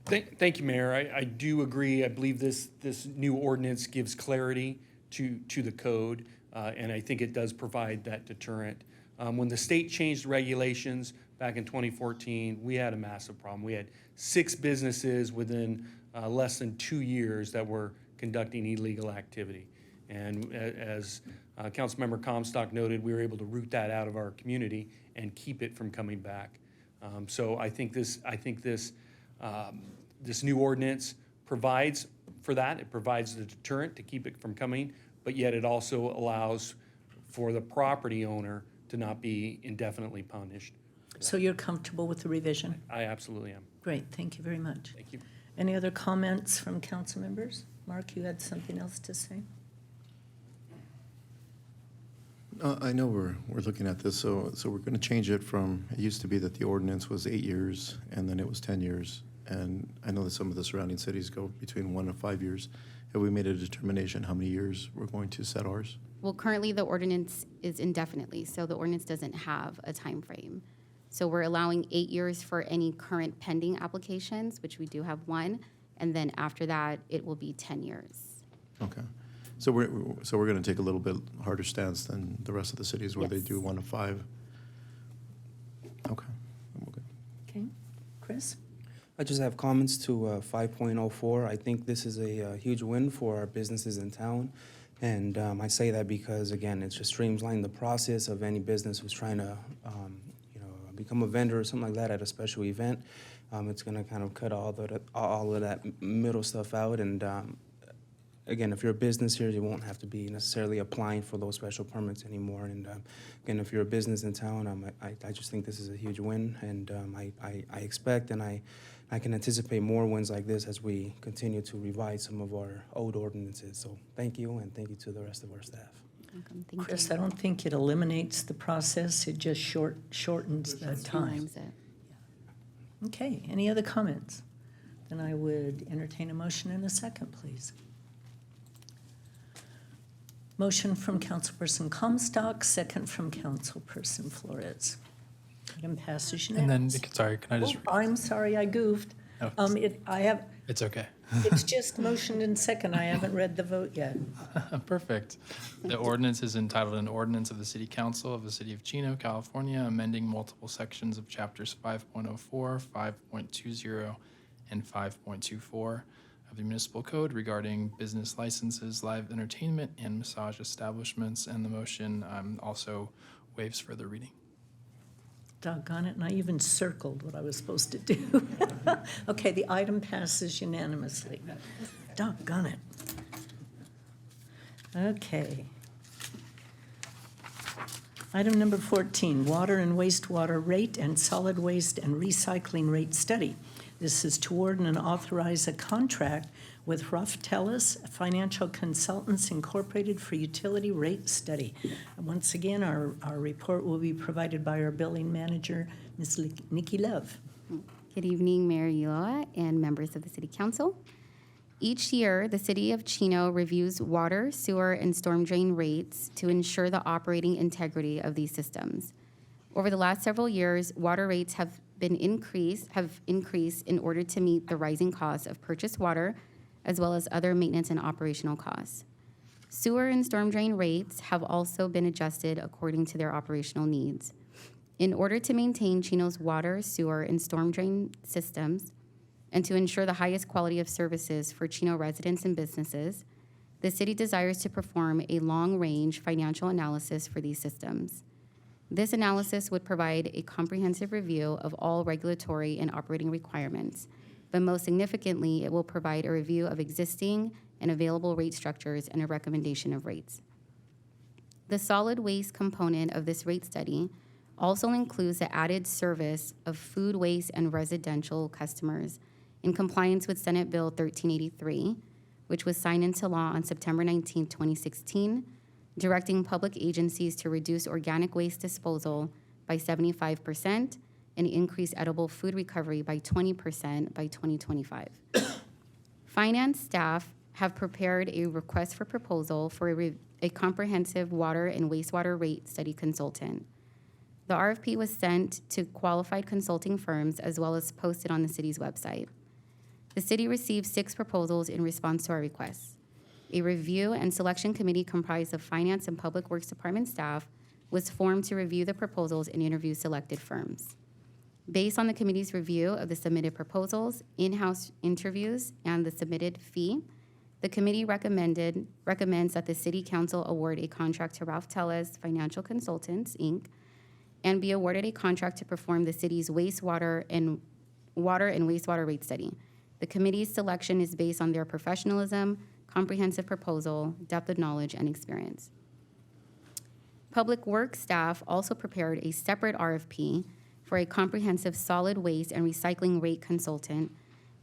Thank you, Mayor. I do agree. I believe this new ordinance gives clarity to the code, and I think it does provide that deterrent. When the state changed regulations back in 2014, we had a massive problem. We had 6 businesses within less than 2 years that were conducting illegal activity. And as Councilmember Comstock noted, we were able to root that out of our community and keep it from coming back. So I think this new ordinance provides for that. It provides the deterrent to keep it from coming, but yet it also allows for the property owner to not be indefinitely punished. So you're comfortable with the revision? I absolutely am. Great, thank you very much. Thank you. Any other comments from council members? Mark, you had something else to say? I know we're looking at this, so we're going to change it from, it used to be that the ordinance was 8 years, and then it was 10 years. And I know that some of the surrounding cities go between 1 and 5 years. Have we made a determination how many years we're going to set ours? Well, currently the ordinance is indefinitely, so the ordinance doesn't have a time frame. So we're allowing 8 years for any current pending applications, which we do have one, and then after that, it will be 10 years. Okay. So we're going to take a little bit harder stance than the rest of the cities where they Yes. do 1 to 5. Okay. I'm okay. Okay, Chris? I just have comments to 5.04. I think this is a huge win for our businesses in town. And I say that because, again, it's just streamlining the process of any business who's trying to, become a vendor or something like that at a special event. It's going to kind of cut all of that middle stuff out. And again, if you're a business here, you won't have to be necessarily applying for those special permits anymore. And again, if you're a business in town, I just think this is a huge win, and I expect and I can anticipate more wins like this as we continue to revise some of our old ordinances. So thank you, and thank you to the rest of our staff. Welcome. Thank Chris, you. I don't think it eliminates the process, it just shortens the time. Streamlines it. Okay, any other comments? Then I would entertain a motion in a second, please. Motion from Councilperson Comstock, second from Councilperson Flores. Item passes And then, unanimously. sorry, can I just? Oh, I'm sorry, I goofed. No, it's okay. It's just motioned in second, I haven't read the vote yet. Perfect. The ordinance is entitled An Ordinance of the City Council of the City of Chino, California, amending multiple sections of chapters 5.04, 5.20, and 5.24 of the Municipal Code regarding business licenses, live entertainment, and massage establishments. And the motion also waives further reading. Doggone it, and I even circled what I was supposed to do. Okay, the item passes unanimously. Doggone it. Okay. Item number 14, water and wastewater rate and solid waste and recycling rate study. This is to award and authorize a contract with Roundtable Financial Consultants Incorporated for utility rate study. And once again, our report will be provided by our billing manager, Ms. Nikki Love. Good evening, Mayor Ulloa and members of the City Council. Each year, the City of Chino reviews water, sewer, and storm drain rates to ensure the operating integrity of these systems. Over the last several years, water rates have increased in order to meet the rising costs of purchased water, as well as other maintenance and operational costs. Sewer and storm drain rates have also been adjusted according to their operational needs. In order to maintain Chino's water, sewer, and storm drain systems, and to ensure the highest quality of services for Chino residents and businesses, the city desires to perform a long-range financial analysis for these systems. This analysis would provide a comprehensive review of all regulatory and operating requirements, but most significantly, it will provide a review of existing and available rate structures and a recommendation of rates. The solid waste component of this rate study also includes the added service of food waste and residential customers in compliance with Senate Bill 1383, which was signed into law on September 19, 2016, directing public agencies to reduce organic waste disposal by 75% and increase edible food recovery by 20% by 2025. Finance staff have prepared a request for proposal for a comprehensive water and wastewater rate study consultant. The RFP was sent to qualified consulting firms as well as posted on the city's website. The city received 6 proposals in response to our requests. A review and selection committee comprised of Finance and Public Works Department staff was formed to review the proposals and interview selected firms. Based on the committee's review of the submitted proposals, in-house interviews, and the submitted fee, the committee recommends that the City Council award a contract to Roundtable Financial Consultants, Inc., and be awarded a contract to perform the city's water and wastewater rate study. The committee's selection is based on their professionalism, comprehensive proposal, depth of knowledge, and experience. Public Works staff also prepared a separate RFP for a comprehensive solid waste and recycling rate consultant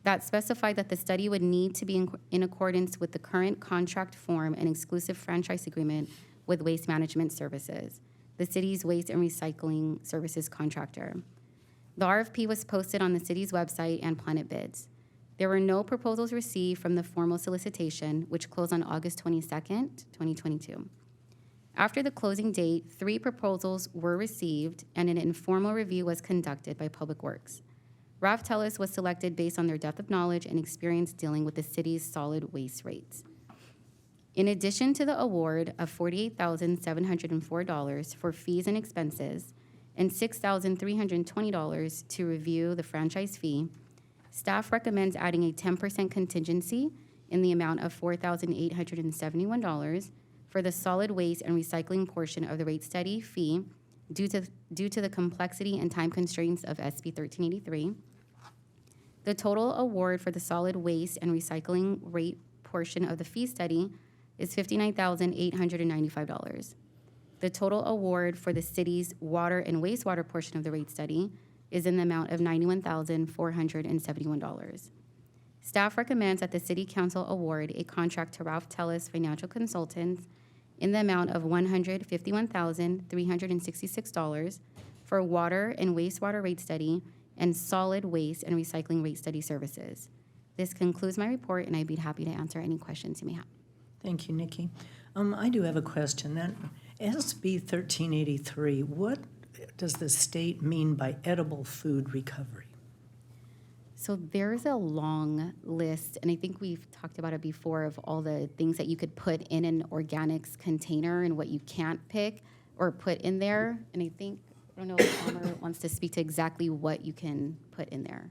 that specified that the study would need to be in accordance with the current contract form and exclusive franchise agreement with Waste Management Services, the city's waste and recycling services contractor. The RFP was posted on the city's website and Planet Bids. There were no proposals received from the formal solicitation, which closed on August 22nd, 2022. After the closing date, 3 proposals were received and an informal review was conducted by Public Works. Roundtable was selected based on their depth of knowledge and experience dealing with the city's solid waste rates. In addition to the award of $48,704 for fees and expenses and $6,320 to review the franchise fee, staff recommends adding a 10% contingency in the amount of $4,871 for the solid waste and recycling portion of the rate study fee due to the complexity and time constraints of SB 1383. The total award for the solid waste and recycling rate portion of the fee study is $59,895. The total award for the city's water and wastewater portion of the rate study is in the amount of $91,471. Staff recommends that the City Council award a contract to Ralph Tellis Financial Consultants in the amount of $151,366 for water and wastewater rate study and solid waste and recycling rate study services. This concludes my report, and I'd be happy to answer any questions you may have. Thank you, Nikki. I do have a question. That SB 1383, what does the state mean by edible food recovery? So there's a long list, and I think we've talked about it before, of all the things that you could put in an organics container and what you can't pick or put in there. And I think, I don't know if Palmer wants to speak to exactly what you can put in there.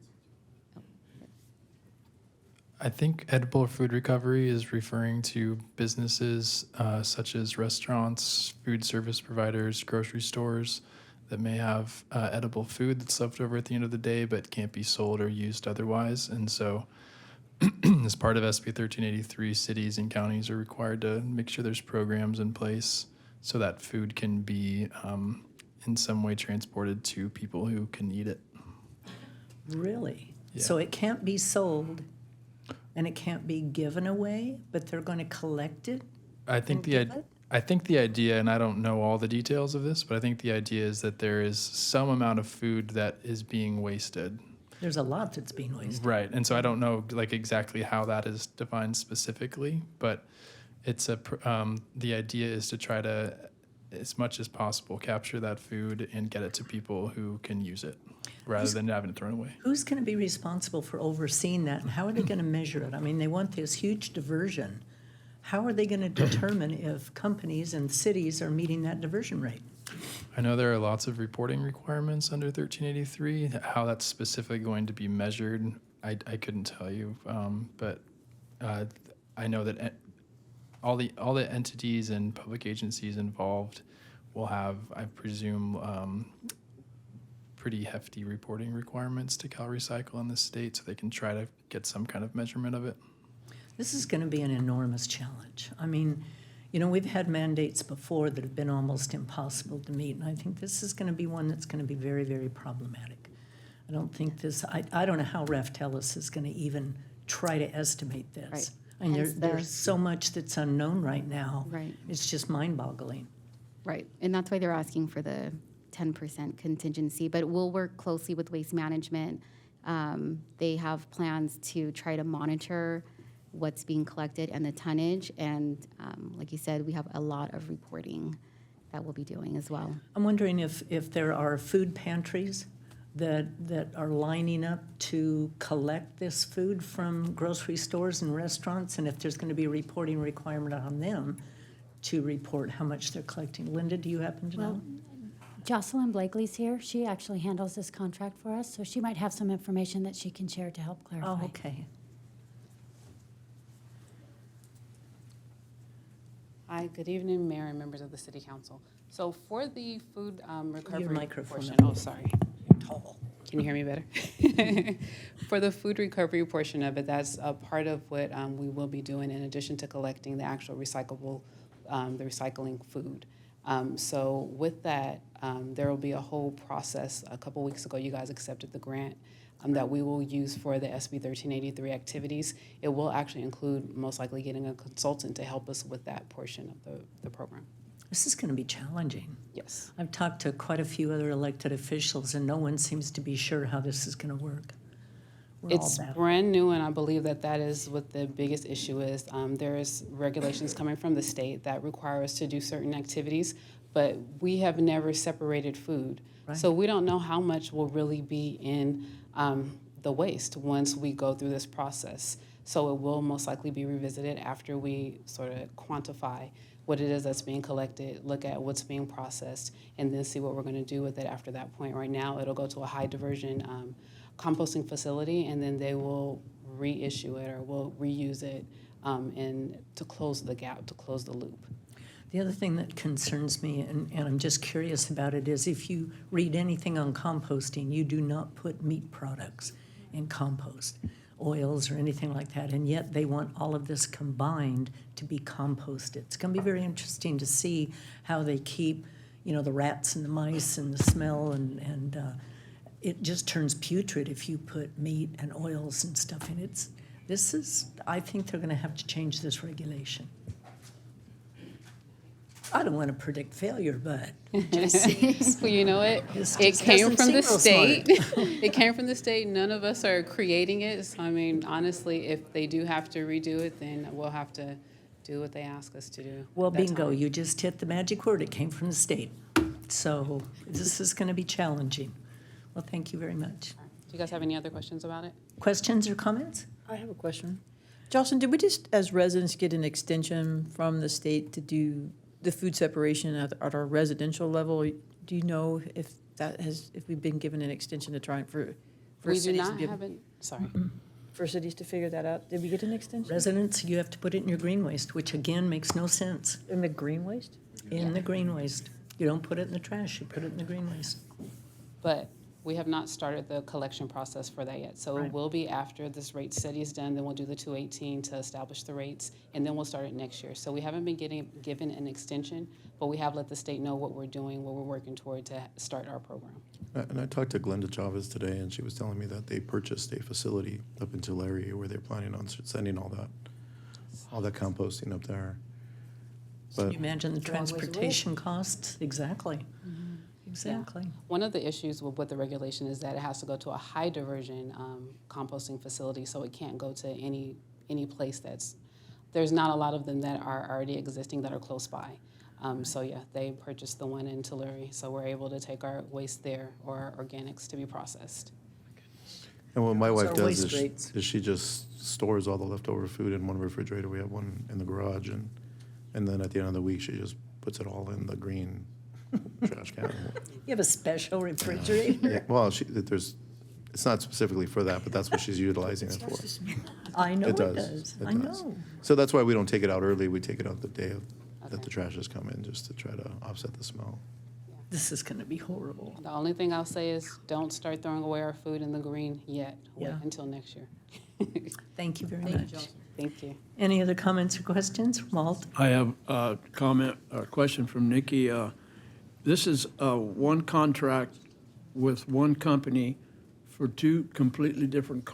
I think edible food recovery is referring to businesses such as restaurants, food service providers, grocery stores that may have edible food that's left over at the end of the day but can't be sold or used otherwise. And so as part of SB 1383, cities and counties are required to make sure there's programs in place so that food can be in some way transported to people who can eat it. Really? Yeah. So it can't be sold and it can't be given away, but they're going to collect it? I think the idea, and I don't know all the details of this, but I think the idea is that there is some amount of food that is being wasted. There's a lot that's being wasted. Right, and so I don't know like exactly how that is defined specifically, but it's the idea is to try to, as much as possible, capture that food and get it to people who can use it, rather than having it thrown away. Who's going to be responsible for overseeing that, and how are they going to measure it? I mean, they want this huge diversion. How are they going to determine if companies and cities are meeting that diversion rate? I know there are lots of reporting requirements under 1383. How that's specifically going to be measured, I couldn't tell you, but I know that all the entities and public agencies involved will have, I presume, pretty hefty reporting requirements to CalRecycle in the state, so they can try to get some kind of measurement of it. This is going to be an enormous challenge. I mean, you know, we've had mandates before that have been almost impossible to meet, and I think this is going to be one that's going to be very, very problematic. I don't think I don't know how Ralph Tellis is going to even try to estimate this. Right. I mean, there's so much that's unknown right now. Right. It's just mind-boggling. Right, and that's why they're asking for the 10% contingency, but we'll work closely with Waste Management. They have plans to try to monitor what's being collected and the tonnage, and like you said, we have a lot of reporting that we'll be doing as well. I'm wondering if there are food pantries that are lining up to collect this food from grocery stores and restaurants, and if there's going to be a reporting requirement on them to report how much they're collecting. Linda, do you happen to know? Jocelyn Blakely's here. She actually handles this contract for us, so she might have some information that she can share to help clarify. Oh, okay. Hi, good evening, Mayor and members of the City Council. So for the food recovery Your microphone portion, up. oh, sorry. Tall. Can you hear me better? For the food recovery portion of it, that's a part of what we will be doing in addition to collecting the actual recyclable, the recycling food. So with that, there will be a whole process. A couple weeks ago, you guys accepted the grant that we will use for the SB 1383 activities. It will actually include most likely getting a consultant to help us with that portion of the program. This is going to be challenging. Yes. I've talked to quite a few other elected officials, and no one seems to be sure how this is going to work. It's brand new, and I believe that is what the biggest issue is. There is regulations coming from the state that require us to do certain activities, but we have never separated food. Right. So we don't know how much will really be in the waste once we go through this process. So it will most likely be revisited after we sort of quantify what it is that's being collected, look at what's being processed, and then see what we're going to do with it after that point. Right now, it'll go to a high diversion composting facility, and then they will reissue it or will reuse it and to close the gap, to close the loop. The other thing that concerns me, and I'm just curious about it, is if you read anything on composting, you do not put meat products in compost. oils or anything like that, and yet they want all of this combined to be composted. It's going to be very interesting to see how they keep, the rats and the mice and the smell, and it just turns putrid if you put meat and oils and stuff in it. I think they're going to have to change this regulation. I don't want to predict failure, but it just seems, Well, you know what? It came from the state. It came from the state. None of us are creating it. So, I mean, honestly, if they do have to redo it, then we'll have to do what they ask us to do. Well, at that bingo, time. you just hit the magic word. It came from the state. So this is going to be challenging. Well, thank you very much. Do you guys have any other questions about it? Questions or comments? I have a question. Jocelyn, did we just, as residents, get an extension from the state to do the food separation at our residential level? Do you know if we've been given an extension to try for We do cities to not be able- have it, sorry. for cities to figure that out? Did we get an extension? Residents, you have to put it in your green waste, which again makes no sense. In the green waste? In the green waste. You don't put it in the trash, you put it in the green waste. But we have not started the collection process for that yet. So Right. it will be after this rate study is done, then we'll do the 218 to establish the rates, and then we'll start it next year. So we haven't been given an extension, but we have let the state know what we're doing, what we're working toward to start our program. And I talked to Glenda Chavez today, and she was telling me that they purchased a facility up in Tulare where they're planning on sending all that composting up there. Can But you imagine the It's a long ways away. transportation costs? Exactly. Exactly. One of the issues with the regulation is that it has to go to a high diversion composting facility, so it can't go to any place there's not a lot of them that are already existing that are close by. So yeah, they purchased the one in Tulare, so we're able to take our waste there or our organics to be processed. And what my wife our does waste rates? is she just stores all the leftover food in one refrigerator. We have one in the garage, and then at the end of the week, she just puts it all in the green trash can. You have a special refrigerator? Yeah, well, it's not specifically for that, but that's what she's utilizing it for. I know it does. does. It I does. know. So that's why we don't take it out early. We take it out the day that the trash has come in, just to try to offset the smell. This is going to be horrible. The only thing I'll say is don't start throwing away our food in the green yet. Wait Yeah. until next year. Thank you very much. Thank you. Any other comments or questions? Walt? I have a question from Nikki. This is one contract with one company for two completely different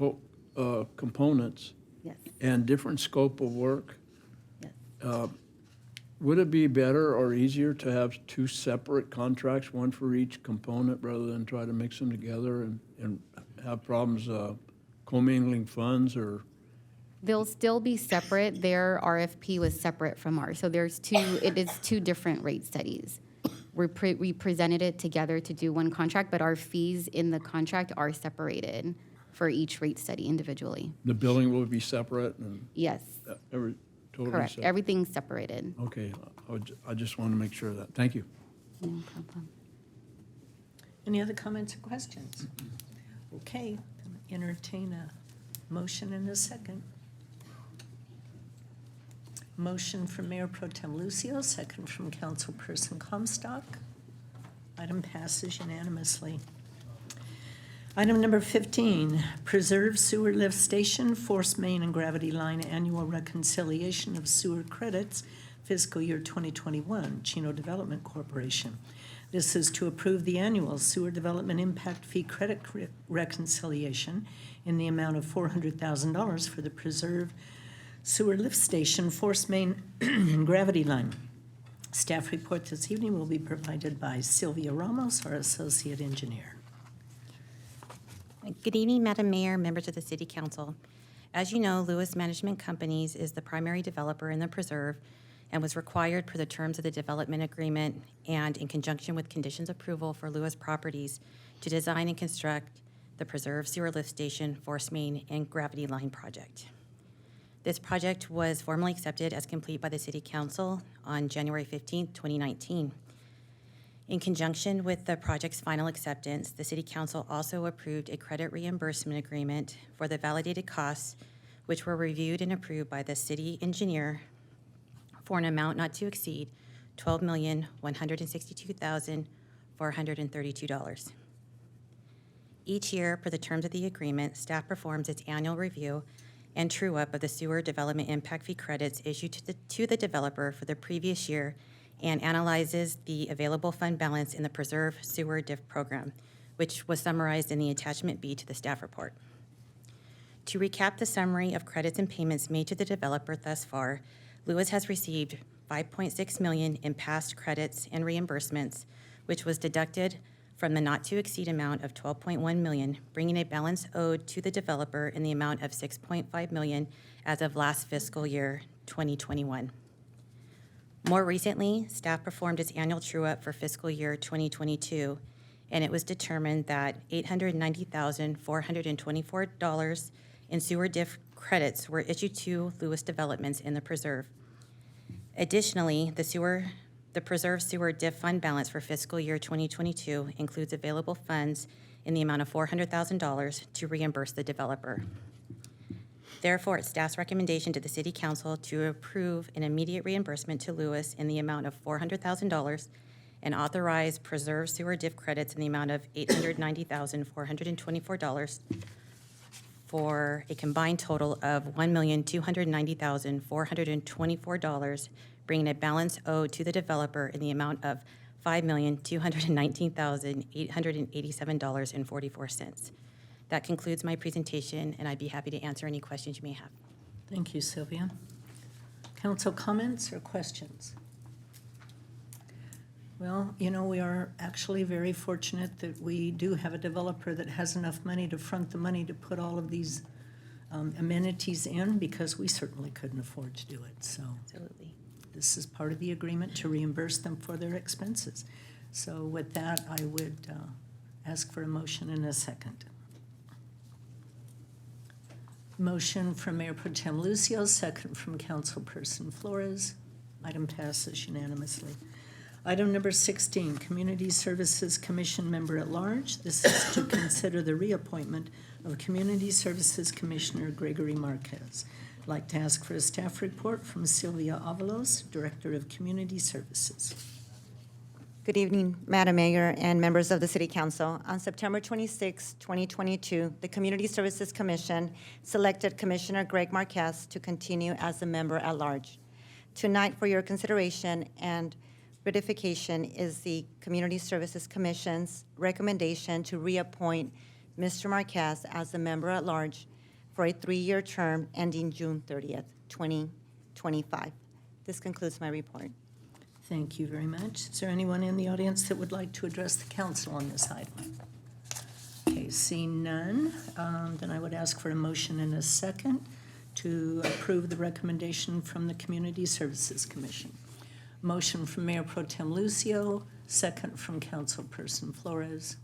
components Yes, and different scope of work. yes. Would it be better or easier to have two separate contracts, one for each component, rather than try to mix them together and have problems commingling funds or? They'll still be separate. Their RFP was separate from ours. So it is two different rate studies. We presented it together to do one contract, but our fees in the contract are separated for each rate study individually. The billing will be separate and Yes, totally correct. separate? Everything's separated. Okay, I just want to make sure of that. Thank you. No problem. Any other comments or questions? Okay, entertain a motion in a second. Motion from Mayor Pro Tem Lucio, second from Councilperson Comstock. Item passes unanimously. Item number 15, Preserve Sewer Lift Station, Force Main and Gravity Line Annual Reconciliation of Sewer Credits, Fiscal Year 2021, Chino Development Corporation. This is to approve the annual Sewer Development Impact Fee Credit Reconciliation in the amount of $400,000 for the Preserve Sewer Lift Station, Force Main and Gravity Line. Staff report this evening will be provided by Sylvia Ramos, our Associate Engineer. Good evening, Madam Mayor, members of the City Council. As you know, Lewis Management Companies is the primary developer in the preserve and was required per the terms of the development agreement and in conjunction with conditions approval for Lewis Properties to design and construct the Preserve Sewer Lift Station, Force Main, and Gravity Line project. This project was formally accepted as complete by the City Council on January 15, 2019. In conjunction with the project's final acceptance, the City Council also approved a credit reimbursement agreement for the validated costs, which were reviewed and approved by the city engineer for an amount not to exceed $12,162,432. Each year, per the terms of the agreement, staff performs its annual review and true-up of the sewer development impact fee credits issued to the developer for the previous year and analyzes the available fund balance in the Preserve Sewer DIF program, which was summarized in the attachment B to the staff report. To recap the summary of credits and payments made to the developer thus far, Lewis has received $5.6 million in past credits and reimbursements, which was deducted from the not-to-exceed amount of $12.1 million, bringing a balance owed to the developer in the amount of $6.5 million as of last fiscal year, 2021. More recently, staff performed its annual true-up for fiscal year 2022, and it was determined that $890,424 in sewer DIF credits were issued to Lewis Developments in the Preserve. Additionally, the Preserve Sewer DIF fund balance for fiscal year 2022 includes available funds in the amount of $400,000 to reimburse the developer. Therefore, it's staff's recommendation to the City Council to approve an immediate reimbursement to Lewis in the amount of $400,000 and authorize Preserve Sewer DIF credits in the amount of $890,424 for a combined total of $1,290,424, bringing a balance owed to the developer in the amount of $5,219,887.44. That concludes my presentation, and I'd be happy to answer any questions you may have. Thank you, Sylvia. Council comments or questions? Well, you know, we are actually very fortunate that we do have a developer that has enough money to front the money to put all of these amenities in, because we certainly couldn't afford to do it. So Absolutely. this is part of the agreement to reimburse them for their expenses. So with that, I would ask for a motion in a second. Motion from Mayor Pro Tem Lucio, second from Councilperson Flores. Item passes unanimously. Item number 16, Community Services Commission Member at Large. This is to consider the reappointment of Community Services Commissioner Gregory Marquez. I'd like to ask for a staff report from Sylvia Avalos, Director of Community Services. Good evening, Madam Mayor and members of the City Council. On September 26, 2022, the Community Services Commission selected Commissioner Greg Marquez to continue as a member at large. Tonight, for your consideration and ratification, is the Community Services Commission's recommendation to reappoint Mr. Marquez as a member at large for a 3-year term ending June 30th, 2025. This concludes my report. Thank you very much. Is there anyone in the audience that would like to address the council on this item? Okay, seeing none, then I would ask for a motion in a second to approve the recommendation from the Community Services Commission. Motion from Mayor Pro Tem Lucio, second from Councilperson Flores.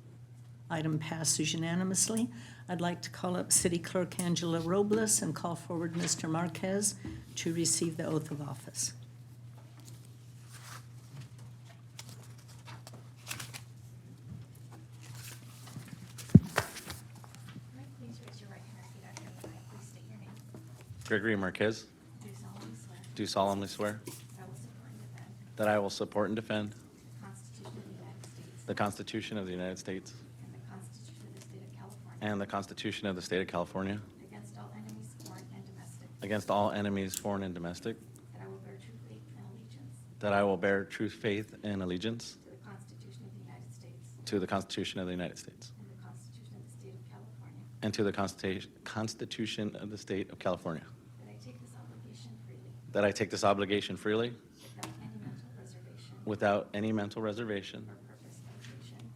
Item passes unanimously. I'd like to call up City Clerk Angela Robles and call forward Mr. Marquez to receive the oath of office. Gregory Marquez. Do solemnly swear. That I will support and defend. The Constitution of the United States. And the Constitution of the State of California. Against all enemies, foreign and domestic. Against all enemies, foreign and domestic. That I will bear true faith and allegiance. That I will bear true faith and allegiance. To the Constitution of the United States. To the Constitution of the United States. And the Constitution of the State of California. And to the Constitution of the State of California. That I take this obligation freely. That I take this obligation freely. Without any mental reservation. Without any mental reservation.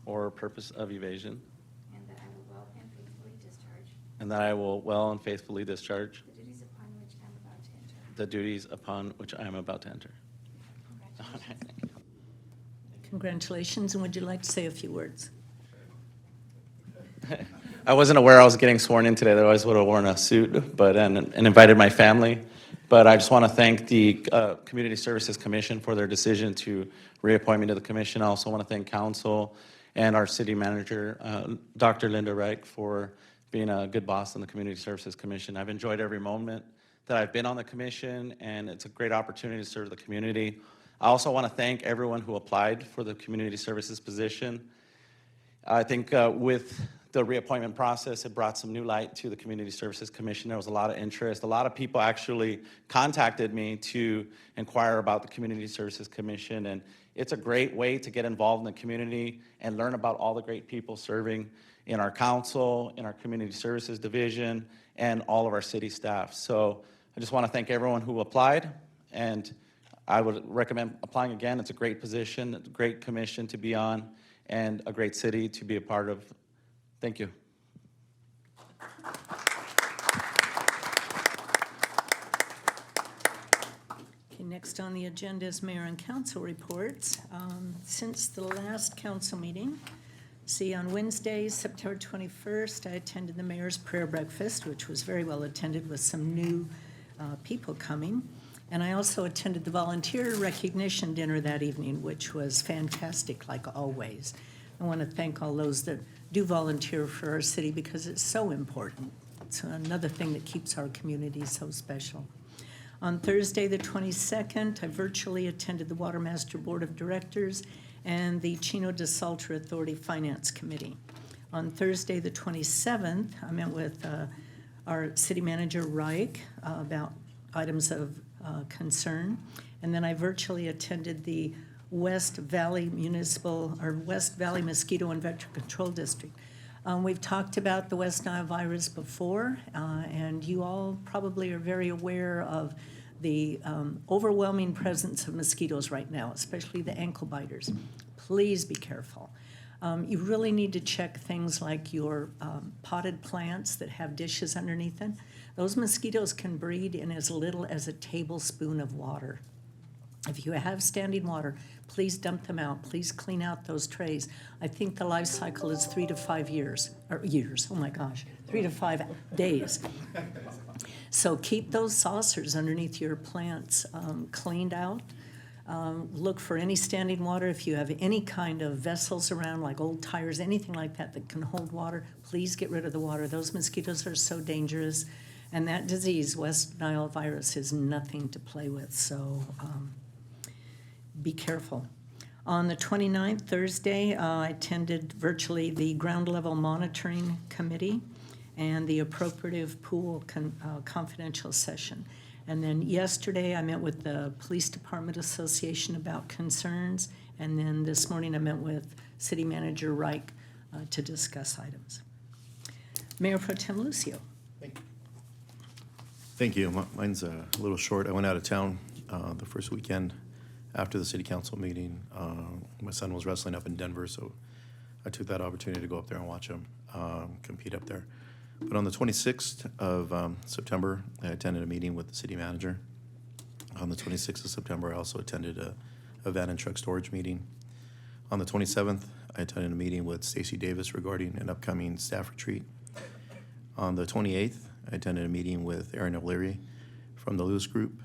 Or purpose of evasion. Or purpose of evasion. And that I will well and faithfully discharge. And that I will well and faithfully discharge. The duties upon which I am about to enter. The duties upon which I am about to enter. Congratulations, and would you like to say a few words? I wasn't aware I was getting sworn in today, otherwise would have worn a suit, but and invited my family. But I just want to thank the Community Services Commission for their decision to reappoint me to the commission. I also want to thank council and our city manager, Dr. Linda Reich, for being a good boss on the Community Services Commission. I've enjoyed every moment that I've been on the commission, and it's a great opportunity to serve the community. I also want to thank everyone who applied for the community services position. I think with the reappointment process. It brought some new light to the Community Services Commission. There was a lot of interest. A lot of people actually contacted me to inquire about the Community Services Commission, and it's a great way to get involved in the community and learn about all the great people serving in our council, in our Community Services Division, and all of our city staff. So I just want to thank everyone who applied, and I would recommend applying again. It's a great position, a great commission to be on, and a great city to be a part of. Thank you. Okay, next on the agenda is mayor and council reports. Since the last council meeting, see, on Wednesday, September 21st, I attended the mayor's prayer breakfast, which was very well attended with some new people coming. And I also attended the volunteer recognition dinner that evening, which was fantastic, like always. I want to thank all those that do volunteer for our city because it's so important. It's another thing that keeps our community so special. On Thursday, the 22nd, I virtually attended the Water Master Board of Directors and the Chino de Salter Authority Finance Committee. On Thursday, the 27th, I met with our city manager, Reich, about items of concern. And then I virtually attended the West Valley Municipal, or West Valley Mosquito and Vector Control District. We've talked about the West Nile virus before, and you all probably are very aware of the overwhelming presence of mosquitoes right now, especially the ankle biters. Please be careful. You really need to check things like your potted plants that have dishes underneath them. Those mosquitoes can breed in as little as a tablespoon of water. If you have standing water, please dump them out. Please clean out those trays. I think the life cycle is 3 to 5 years, or years, oh my gosh, 3 to 5 days. So keep those saucers underneath your plants cleaned out. Look for any standing water. If you have any kind of vessels around, like old tires, anything like that that can hold water, please get rid of the water. Those mosquitoes are so dangerous. And that disease, West Nile virus, is nothing to play with. So be careful. On the 29th, Thursday, I attended virtually the ground level monitoring committee and the appropriative pool confidential session. And then yesterday, I met with the Police Department Association about concerns. And then this morning, I met with City Manager Reich to discuss items. Mayor Pro Tem Lucio. Thank you. Mine's a little short. I went out of town the first weekend after the city council meeting. My son was wrestling up in Denver, so I took that opportunity to go up there and watch him compete up there. But on the 26th of September, I attended a meeting with the city manager. On the 26th of September, I also attended a van and truck storage meeting. On the 27th, I attended a meeting with Stacey Davis regarding an upcoming staff retreat. On the 28th, I attended a meeting with Aaron O'Leary from the Lewis Group.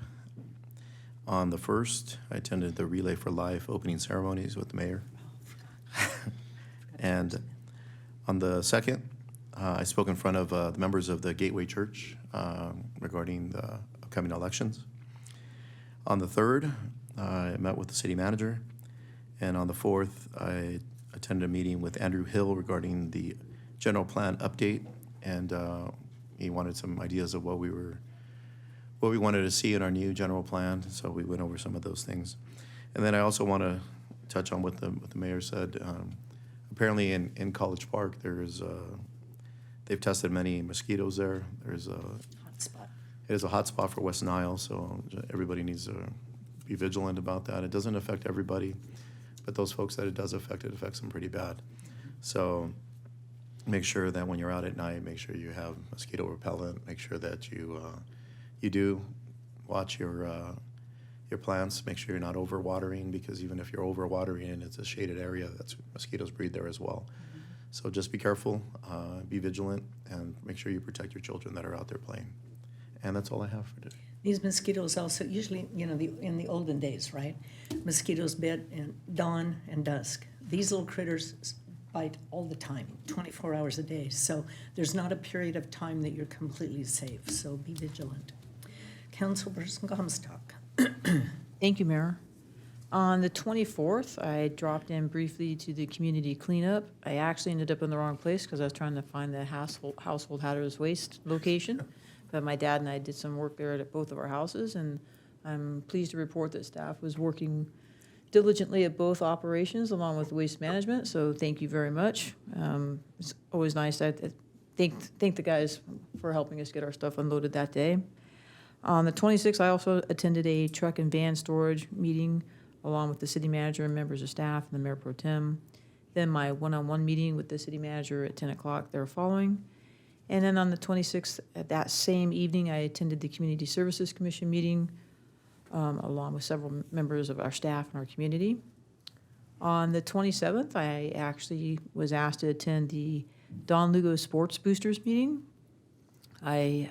On the 1st, I attended the Relay for Life opening ceremonies with the mayor. And on the 2nd, I spoke in front of the members of the Gateway Church regarding the upcoming elections. On the 3rd, I met with the city manager. And on the 4th, I attended a meeting with Andrew Hill regarding the general plan update. And he wanted some ideas of what we wanted to see in our new general plan. So we went over some of those things. And then I also want to touch on what the mayor said. Apparently in College Park, they've tested many mosquitoes there. There's a Hotspot. It is a hot spot for West Nile, so everybody needs to be vigilant about that. It doesn't affect everybody, but those folks that it does affect, it affects them pretty bad. So make sure that when you're out at night, make sure you have mosquito repellent. Make sure that you do watch your plants. Make sure you're not overwatering, because even if you're overwatering and it's a shaded area, mosquitoes breed there as well. So just be careful, be vigilant, and make sure you protect your children that are out there playing. And that's all I have for today. These mosquitoes also, usually, in the olden days, right? Mosquitoes bit in dawn and dusk. These little critters bite all the time, 24 hours a day. So there's not a period of time that you're completely safe. So be vigilant. Councilperson Comstock. Thank you, Mayor. On the 24th, I dropped in briefly to the community cleanup. I actually ended up in the wrong place because I was trying to find the household hazardous waste location. But my dad and I did some work there at both of our houses, and I'm pleased to report that staff was working diligently at both operations along with waste management, so thank you very much. It's always nice. I thank the guys for helping us get our stuff unloaded that day. On the 26th, I also attended a truck and van storage meeting along with the city manager and members of staff and the mayor pro tem. Then my one-on-one meeting with the city manager at 10 o'clock there following. And then on the 26th, at that same evening, I attended the Community Services Commission meeting along with several members of our staff and our community. On the 27th, I actually was asked to attend the Don Lugo Sports Boosters meeting. I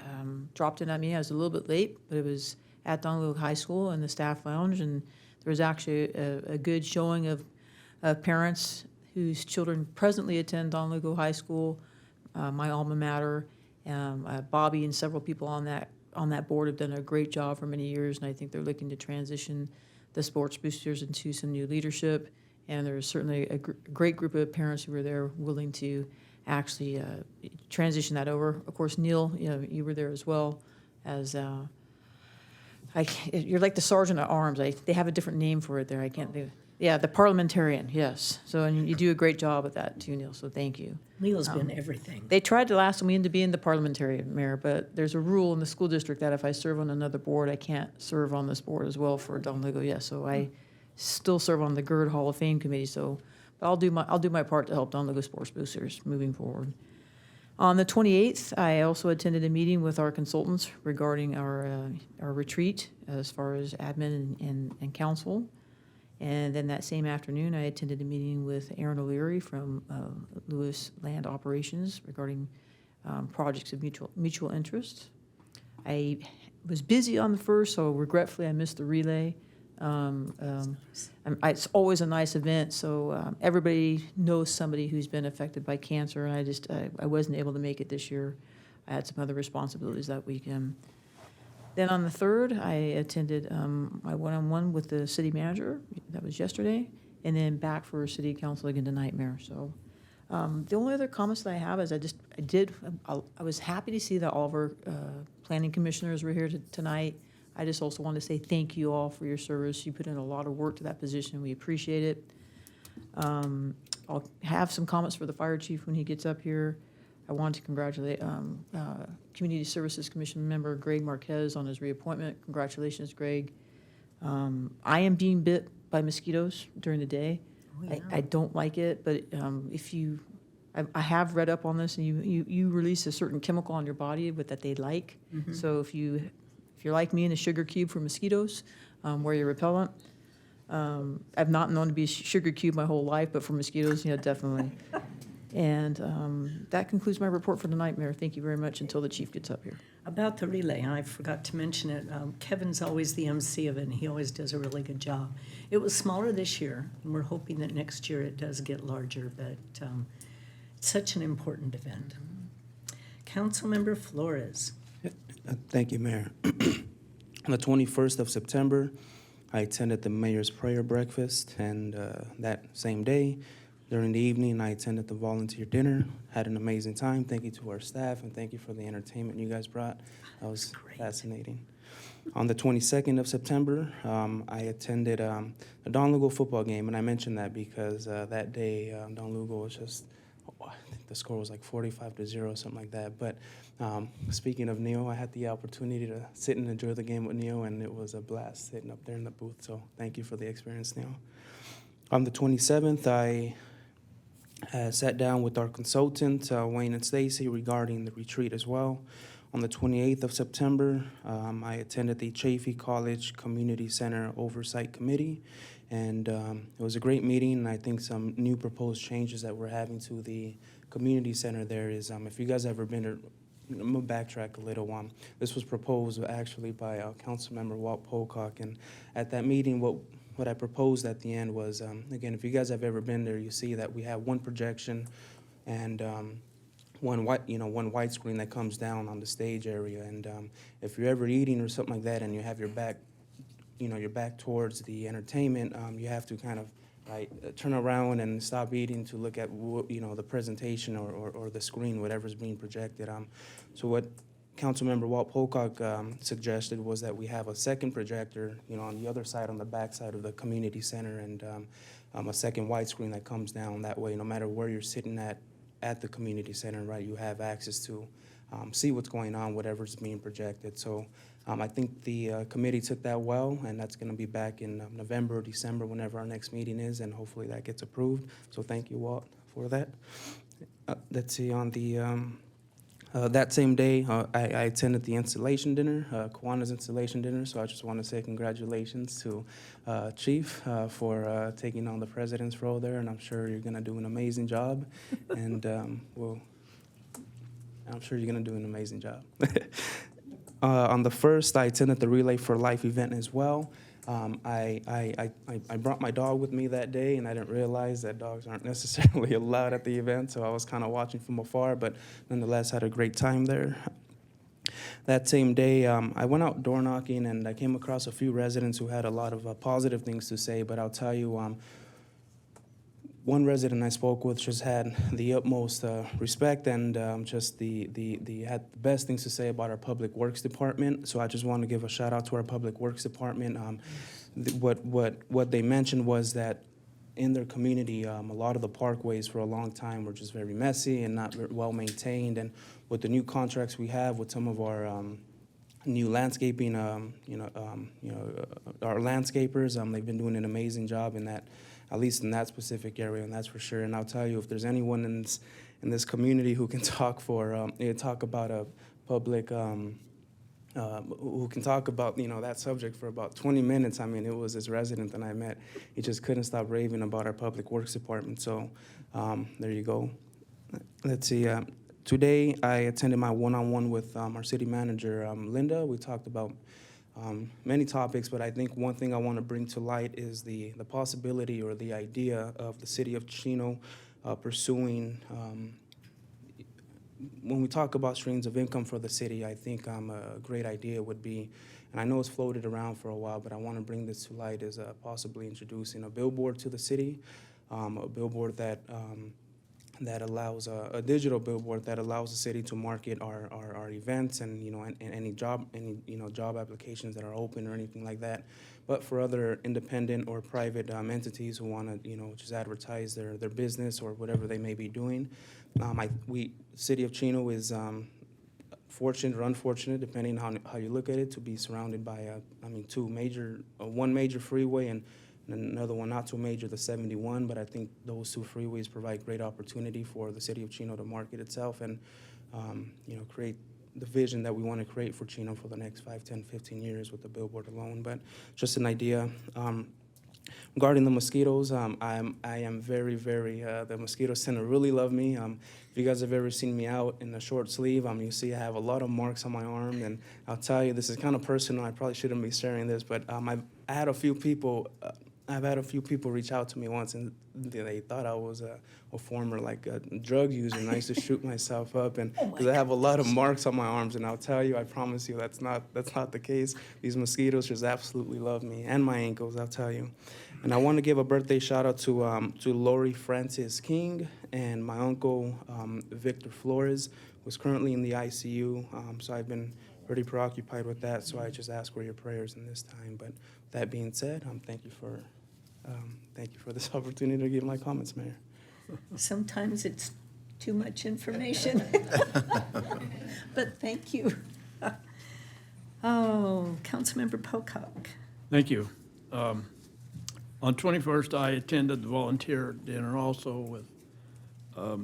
dropped in that meeting. I was a little bit late, but it was at Don Lugo High School in the staff lounge, and there was actually a good showing of parents whose children presently attend Don Lugo High School, my alma mater. Bobby and several people on that board have done a great job for many years, and I think they're looking to transition the sports boosters into some new leadership. And there's certainly a great group of parents who were there willing to actually transition that over. Of course, Neil, you were there as well as you're like the sergeant at arms. They have a different name for it there. I can't think. Yeah, the parliamentarian. Yes. So and you do a great job at that too, Neil. So thank you. Neil's been everything. They tried to last me into being the parliamentarian, Mayor, but there's a rule in the school district that if I serve on another board, I can't serve on this board as well for Don Lugo. Yes, so I still serve on the GERD Hall of Fame committee. So but I'll do my part to help Don Lugo Sports Boosters moving forward. On the 28th, I also attended a meeting with our consultants regarding our retreat as far as admin and council. And then that same afternoon, I attended a meeting with Aaron O'Leary from Lewis Land Operations regarding projects of mutual interest. I was busy on the first, so regretfully I missed the relay. It's always a nice event, so everybody knows somebody who's been affected by cancer, and I wasn't able to make it this year. I had some other responsibilities that weekend. Then on the 3rd, I attended my one-on-one with the city manager. That was yesterday, and then back for city council again tonight, Mayor. So the only other comments that I have is I was happy to see that all of our planning commissioners were here tonight. I just also want to say thank you all for your service. You put in a lot of work to that position. We appreciate it. I'll have some comments for the fire chief when he gets up here. I want to congratulate Community Services Commission member Greg Marquez on his reappointment. Congratulations, Greg. I am being bit by mosquitoes during the day. Oh, yeah. I don't like it, but I have read up on this, and you release a certain chemical on your body that they like. Mm-hmm. So if you're like me in a sugar cube for mosquitoes, wear your repellent. I've not known to be a sugar cube my whole life, but for mosquitoes, definitely. And that concludes my report for tonight, Mayor. Thank you very much until the chief gets up here. About the relay, I forgot to mention it. Kevin's always the MC of it, and he always does a really good job. It was smaller this year, and we're hoping that next year it does get larger, but it's such an important event. Councilmember Flores. Thank you, Mayor. On the 21st of September, I attended the mayor's prayer breakfast, and that same day, during the evening, I attended the volunteer dinner, had an amazing time. Thank you to our staff, and thank you for the entertainment you guys brought. That was fascinating. On the 22nd of September, I attended the Don Lugo football game, and I mentioned that because that day, Don Lugo was just, I think the score was like 45-0, something like that. But speaking of Neil, I had the opportunity to sit and enjoy the game with Neil, and it was a blast sitting up there in the booth. So thank you for the experience, Neil. On the 27th, I sat down with our consultant, Wayne and Stacy, regarding the retreat as well. On the 28th of September, I attended the Chaffee College Community Center Oversight Committee, and it was a great meeting, and I think some new proposed changes that we're having to the community center there is, if you guys have ever been to, I'm going to backtrack a little. This was proposed actually by Councilmember Walt Pocock, and at that meeting, what I proposed at the end was, again, if you guys have ever been there, you see that we have one projection and one white screen that comes down on the stage area. And if you're ever eating or something like that and you have your back your back towards the entertainment, you have to kind of turn around and stop eating to look at the presentation or the screen, whatever's being projected. So what Councilmember Walt Pocock suggested was that we have a second projector, on the other side, on the back side of the community center, and a second widescreen that comes down. That way, no matter where you're sitting at the community center, right, you have access to see what's going on, whatever's being projected. So I think the committee took that well, and that's going to be back in November or December, whenever our next meeting is, and hopefully that gets approved. So thank you, Walt, for that. Let's see, on the that same day, I attended the installation dinner, Kiwanis installation dinner, so I just want to say congratulations to Chief for taking on the president's role there, and I'm sure you're going to do an amazing job, and I'm sure you're going to do an amazing job. On the 1st, I attended the Relay for Life event as well. I brought my dog with me that day, and I didn't realize that dogs aren't necessarily allowed at the event, so I was kind of watching from afar, but nonetheless had a great time there. That same day, I went out door knocking, and I came across a few residents who had a lot of positive things to say, but I'll tell you, one resident I spoke with just had the utmost respect and just had the best things to say about our Public Works Department. So I just want to give a shout out to our Public Works Department. What they mentioned was that in their community, a lot of the parkways for a long time were just very messy and not well maintained. And with the new contracts we have with some of our new landscaping, our landscapers, they've been doing an amazing job in that, at least in that specific area, and that's for sure. And I'll tell you, if there's anyone in this community who can talk about a public, who can talk about that subject for about 20 minutes, I mean, it was this resident that I met. He just couldn't stop raving about our Public Works Department. So there you go. Let's see. Today I attended my one-on-one with our city manager, Linda. We talked about many topics, but I think one thing I want to bring to light is the possibility or the idea of the city of Chino pursuing, when we talk about streams of income for the city, I think a great idea would be, and I know it's floated around for a while, but I want to bring this to light, is possibly introducing a billboard to the city, a billboard that allows a digital billboard that allows the city to market our events and any job applications that are open or anything like that. But for other independent or private entities who want to just advertise their business or whatever they may be doing, City of Chino is fortunate or unfortunate, depending on how you look at it, to be surrounded by one major freeway and another one not too major, the 71, but I think those two freeways provide great opportunity for the city of Chino to market itself and, create the vision that we want to create for Chino for the next 5, 10, 15 years with the billboard alone. But just an idea. Regarding the mosquitoes, I am very, very, the mosquitoes tend to really love me. If you guys have ever seen me out in a short sleeve, you see I have a lot of marks on my arm, and I'll tell you, this is kind of personal. I probably shouldn't be sharing this, but I've had a few people reach out to me once, and they thought I was a former drug user, and I used to shoot myself up, and because I have a lot of marks on my arms. And I'll tell you, I promise you, that's not the case. These mosquitoes just absolutely love me, and my ankles, I'll tell you. And I want to give a birthday shout out to Lori Francis King and my uncle Victor Flores, who's currently in the ICU. So I've been pretty preoccupied with that. So I just ask for your prayers in this time. But that being said, thank you for this opportunity to give my comments, Mayor. Sometimes it's too much information, but thank you. Oh, Councilmember Pocock. Thank you. On 21st, I attended the volunteer dinner also with our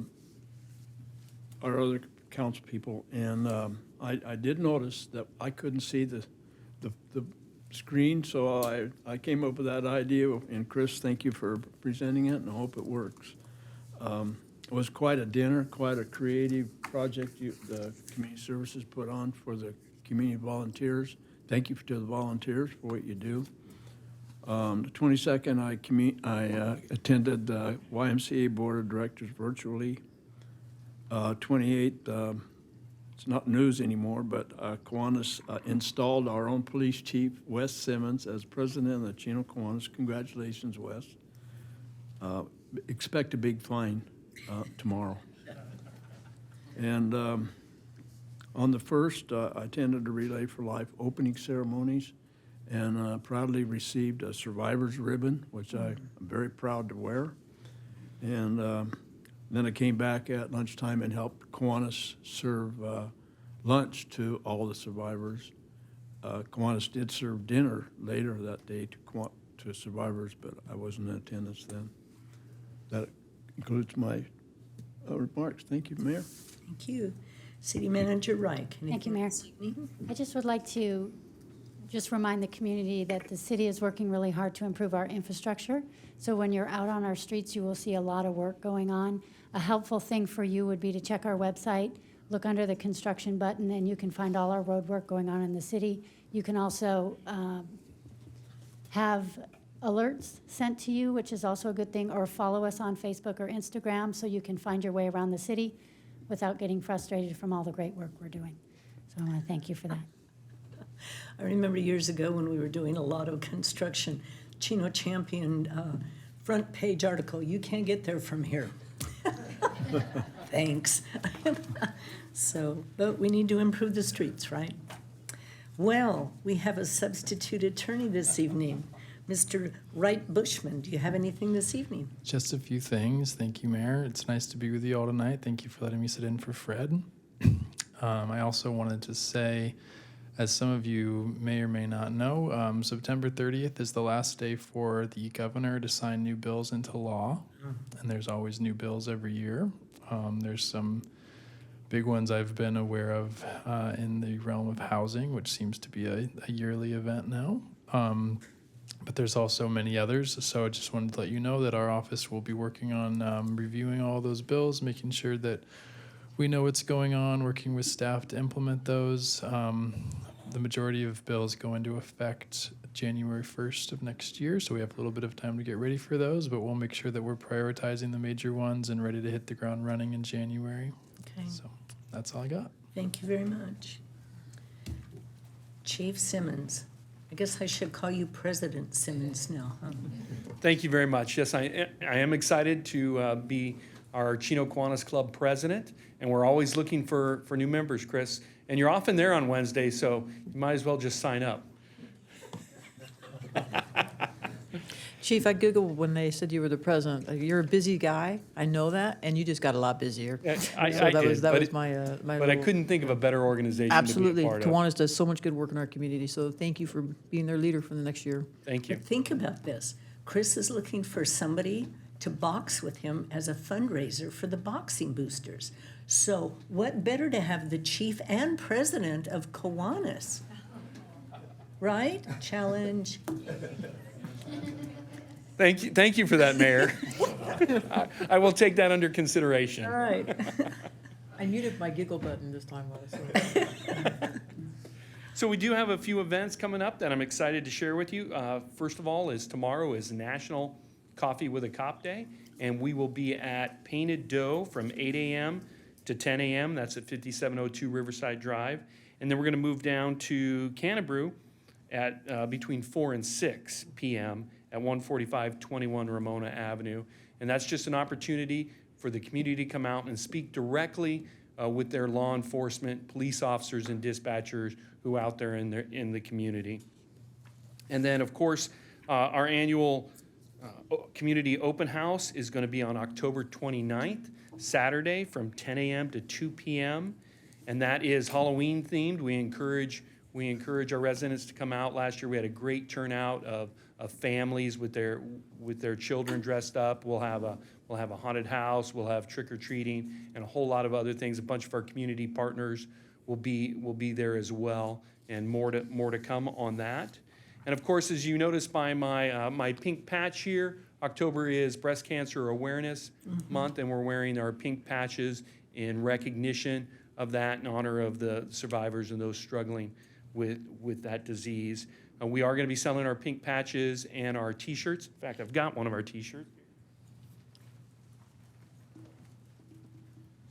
other council people, and I did notice that I couldn't see the screen, so I came up with that idea, and Chris, thank you for presenting it, and I hope it works. It was quite a dinner, quite a creative project the community services put on for the community volunteers. Thank you to the volunteers for what you do. The 22nd, I attended the YMCA Board of Directors virtually. 28th, it's not news anymore, but Kiwanis installed our own police chief, Wes Simmons, as president of the Chino Kiwanis. Congratulations, Wes. Expect a big fine tomorrow. And on the 1st, I attended a Relay for Life opening ceremonies and proudly received a survivor's ribbon, which I'm very proud to wear. And then I came back at lunchtime and helped Kiwanis serve lunch to all the survivors. Kiwanis did serve dinner later that day to survivors, but I wasn't in attendance then. That concludes my remarks. Thank you, Mayor. Thank you. City Manager Reich. Thank you, Mayor. I just would like to just remind the community that the city is working really hard to improve our infrastructure. So when you're out on our streets, you will see a lot of work going on. A helpful thing for you would be to check our website, look under the construction button, and you can find all our road work going on in the city. You can also have alerts sent to you, which is also a good thing, or follow us on Facebook or Instagram so you can find your way around the city without getting frustrated from all the great work we're doing. So I want to thank you for that. I remember years ago when we were doing a lot of construction, Chino championed front page article, "You can't get there from here." Thanks. So, but we need to improve the streets, right? Well, we have a substitute attorney this evening. Mr. Wright Bushman, do you have anything this evening? Just a few things. Thank you, Mayor. It's nice to be with you all tonight. Thank you for letting me sit in for Fred. I also wanted to say, as some of you may or may not know, September 30th is the last day for the governor to sign new bills into law, and there's always new bills every year. There's some big ones I've been aware of in the realm of housing, which seems to be a yearly event now. But there's also many others, so I just wanted to let you know that our office will be working on reviewing all those bills, making sure that we know what's going on, working with staff to implement those. The majority of bills go into effect January 1st of next year, so we have a little bit of time to get ready for those, but we'll make sure that we're prioritizing the major ones and ready to hit the ground running in January. Okay. So that's all I got. Thank you very much. Chief Simmons. I guess I should call you President Simmons now, huh? Thank you very much. Yes, I am excited to be our Chino Kiwanis Club president, and we're always looking for new members, Chris. And you're often there on Wednesday, so you might as well just sign up. Chief, I Googled when they said you were the president. You're a busy guy. I know that, and you just got a lot busier. I But I couldn't think of a better organization absolutely. to be a part of. Kiwanis does so much good work in our community, so thank you for being their leader for the next year. Thank you. But think about this. Chris is looking for somebody to box with him as a fundraiser for the boxing boosters. So what better to have the chief and president of Kiwanis, right? Challenge. Thank you for that, Mayor. I will take that under consideration. All right. I muted my giggle button this time while I said it. So we do have a few events coming up that I'm excited to share with you. First of all, tomorrow is National Coffee with a Cop Day, and we will be at Painted Dough from 8 a.m. to 10 a.m. That's at 5702 Riverside Drive. And then we're going to move down to Canterbury at between 4 and 6 p.m. at 14521 Ramona Avenue. And that's just an opportunity for the community to come out and speak directly with their law enforcement, police officers, and dispatchers who are out there in the community. And then, of course, our annual community open house is going to be on October 29th, Saturday, from 10 a.m. to 2 p.m. And that is Halloween themed. We encourage our residents to come out. Last year we had a great turnout of families with their children dressed up. We'll have a haunted house. We'll have trick or treating and a whole lot of other things. A bunch of our community partners will be there as well, and more to come on that. And of course, as you notice by my pink patch here, October is Breast Cancer Awareness Month, and we're wearing our pink patches in recognition of that, in honor of the survivors and those struggling with that disease. We are going to be selling our pink patches and our T-shirts. In fact, I've got one of our T-shirts.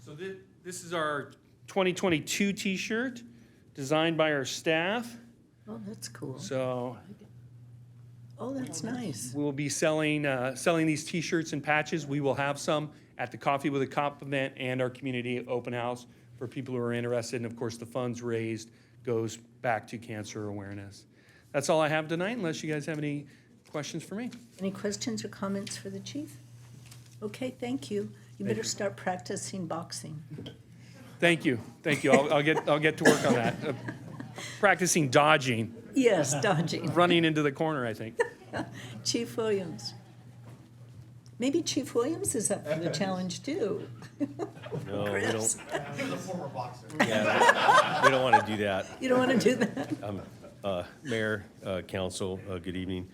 So this is our 2022 t-shirt designed by our staff. Oh, that's cool. So Oh, that's nice. we'll be selling these t-shirts and patches. We will have some at the Coffee with a Cop event and our community open house for people who are interested. And of course, the funds raised goes back to cancer awareness. That's all I have tonight, unless you guys have any questions for me. Any questions or comments for the chief? Okay, thank you. You better start practicing boxing. Thank you. I'll get to work on that. Practicing dodging. Yes, dodging. Running into the corner, I think. Chief Williams. Maybe Chief Williams is up for the challenge too. No, we Chris. don't. Yeah, we don't want to do that. You don't want to do that? Mayor, council, good evening.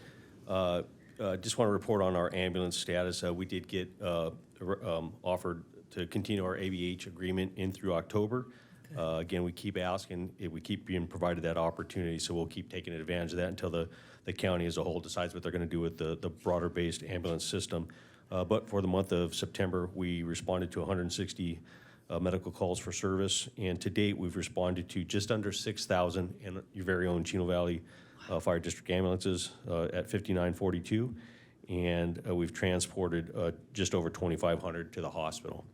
Just want to report on our ambulance status. We did get offered to continue our ABH agreement in through October. Again, we keep asking, we keep being provided that opportunity, so we'll keep taking advantage of that until the county as a whole decides what they're going to do with the broader-based ambulance system. But for the month of September, we responded to 160 medical calls for service, and to date, we've responded to just under 6,000 in your very own Chino Valley Fire District ambulances at 5942, and we've transported just over 2,500 to the hospital.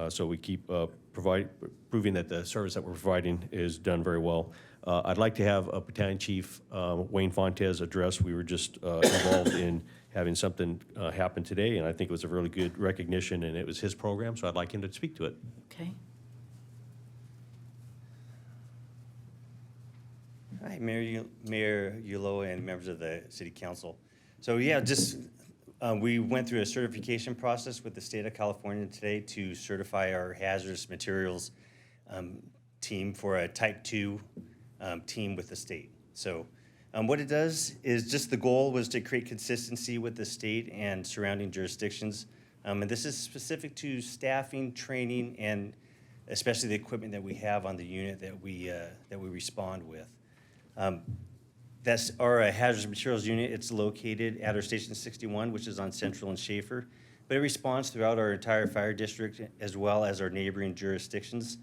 So we keep proving that the service that we're providing is done very well. I'd like to have Battalion Chief Wayne Fontes address. We were just involved in having something happen today, and I think it was a really good recognition, and it was his program, so I'd like him to speak to it. Okay. Hi, Mayor Ulloa and members of the City Council. So yeah, we went through a certification process with the state of California today to certify our hazardous materials team for a Type 2 team with the state. So what it does is just the goal was to create consistency with the state and surrounding jurisdictions. And this is specific to staffing, training, and especially the equipment that we have on the unit that we respond with. That's our hazardous materials unit. It's located at our Station 61, which is on Central and Schaefer, but it responds throughout our entire fire district as well as our neighboring jurisdictions.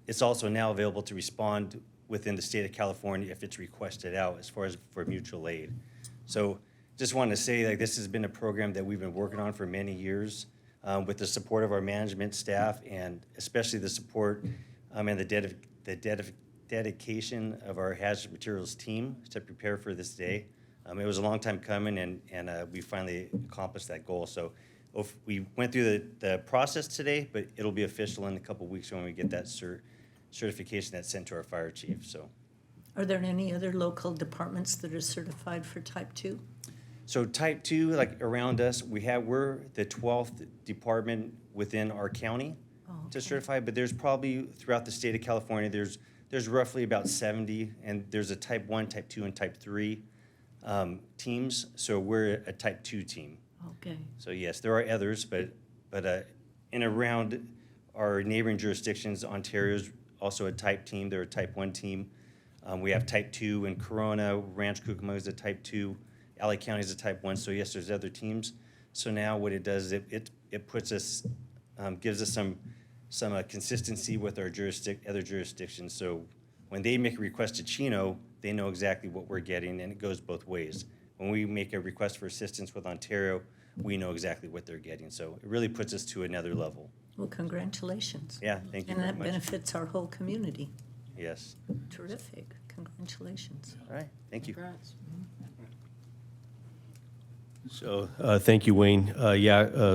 It's also now available to respond within the state of California if it's requested out as far as for mutual aid. So just wanted to say, like, this has been a program that we've been working on for many years with the support of our management staff and especially the support and the dedication of our hazardous materials team to prepare for this day. It was a long time coming, and we finally accomplished that goal. So we went through the process today, but it'll be official in a couple weeks when we get that certification that's sent to our fire chief. So, Are there any other local departments that are certified for Type 2? So Type 2, like around us, we're the 12th department within our county to certify, but there's probably throughout the state of California, there's roughly about 70, and there's a Type 1, Type 2, and Type 3 teams, so we're a Type 2 team. Okay. So yes, there are others, but in around our neighboring jurisdictions, Ontario's also a Type team, they're a Type 1 team. We have Type 2 in Corona, Ranch Cucamonga is a Type 2, LA County is a Type 1, so yes, there's other teams. So now what it does is it puts us, gives us some consistency with our other jurisdictions. So when they make a request to Chino, they know exactly what we're getting, and it goes both ways. When we make a request for assistance with Ontario, we know exactly what they're getting. So it really puts us to another level. Well, congratulations. Yeah, thank you and very that much. benefits our whole community. Yes. Terrific. Congratulations. All right, thank you. Congrats. So thank you, Wayne. Mayor,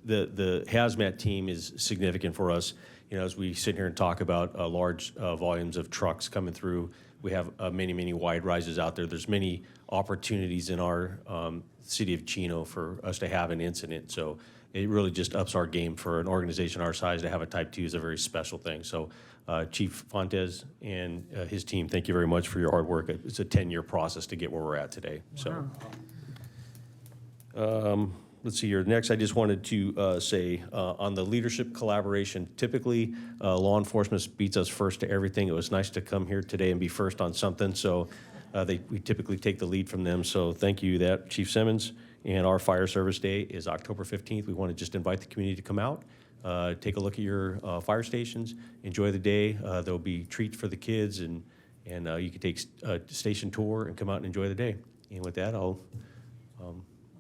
the hazmat team is significant for us. You know, as we sit here and talk about large volumes of trucks coming through, we have many wide rises out there. There's many opportunities in our city of Chino for us to have an incident. So it really just ups our game for an organization our size to have a Type 2 is a very special thing. So Chief Fontes and his team, thank you very much for your hard work. It's a 10-year process to get where we're at today. So. Let's see here. Next, I just wanted to say on the leadership collaboration, typically law enforcement beats us first to everything. It was nice to come here today and be first on something. So we typically take the lead from them. So thank you, Chief Simmons. And our Fire Service Day is October 15th. We want to just invite the community to come out. take a look at your fire stations, enjoy the day. There'll be treats for the kids, and you can take a station tour and come out and enjoy the day. And with that, I'll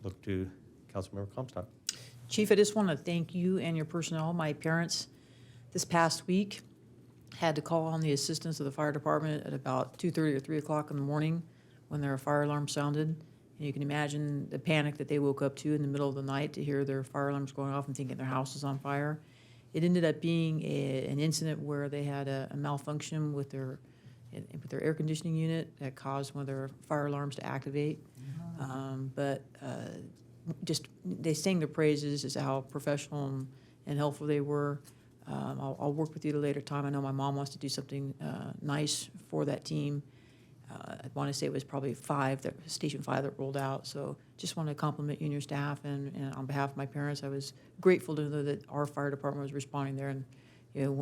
look to Councilmember Comstock. Chief, I just want to thank you and your personnel. My parents this past week had to call on the assistance of the fire department at about 2:30 or 3 o'clock in the morning when their fire alarm sounded. And you can imagine the panic that they woke up to in the middle of the night to hear their fire alarms going off and thinking their house was on fire. It ended up being an incident where they had a malfunction with their air conditioning unit that caused one of their fire alarms to activate. Just they sang their praises as to how professional and helpful they were. I'll work with you at a later time. I know my mom wants to do something nice for that team. I want to say it was probably Station 5 that rolled out. So just want to compliment you and your staff. And on behalf of my parents, I was grateful to know that our fire department was responding there and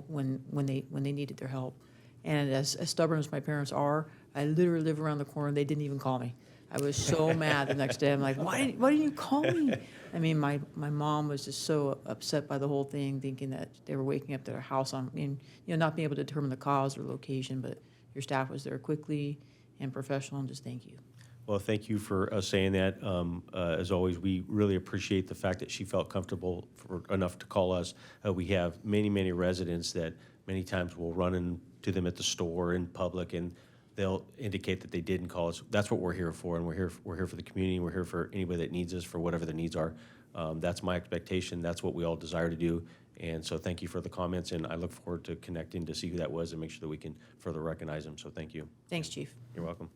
when they needed their help. And as stubborn as my parents are, I literally live around the corner. They didn't even call me. I was so mad the next day. I'm like, why didn't you call me? I mean, my mom was just so upset by the whole thing, thinking that they were waking up to their house not being able to determine the cause or location, but your staff was there quickly and professional, and just thank you. Well, thank you for saying that. As always, we really appreciate the fact that she felt comfortable enough to call us. We have many, many residents that many times will run into them at the store in public, and they'll indicate that they didn't call us. That's what we're here for, and we're here for the community. We're here for anybody that needs us for whatever their needs are. That's my expectation. That's what we all desire to do. And so thank you for the comments, and I look forward to connecting to see who that was and make sure that we can further recognize them. So thank you. Thanks, Chief. You're welcome.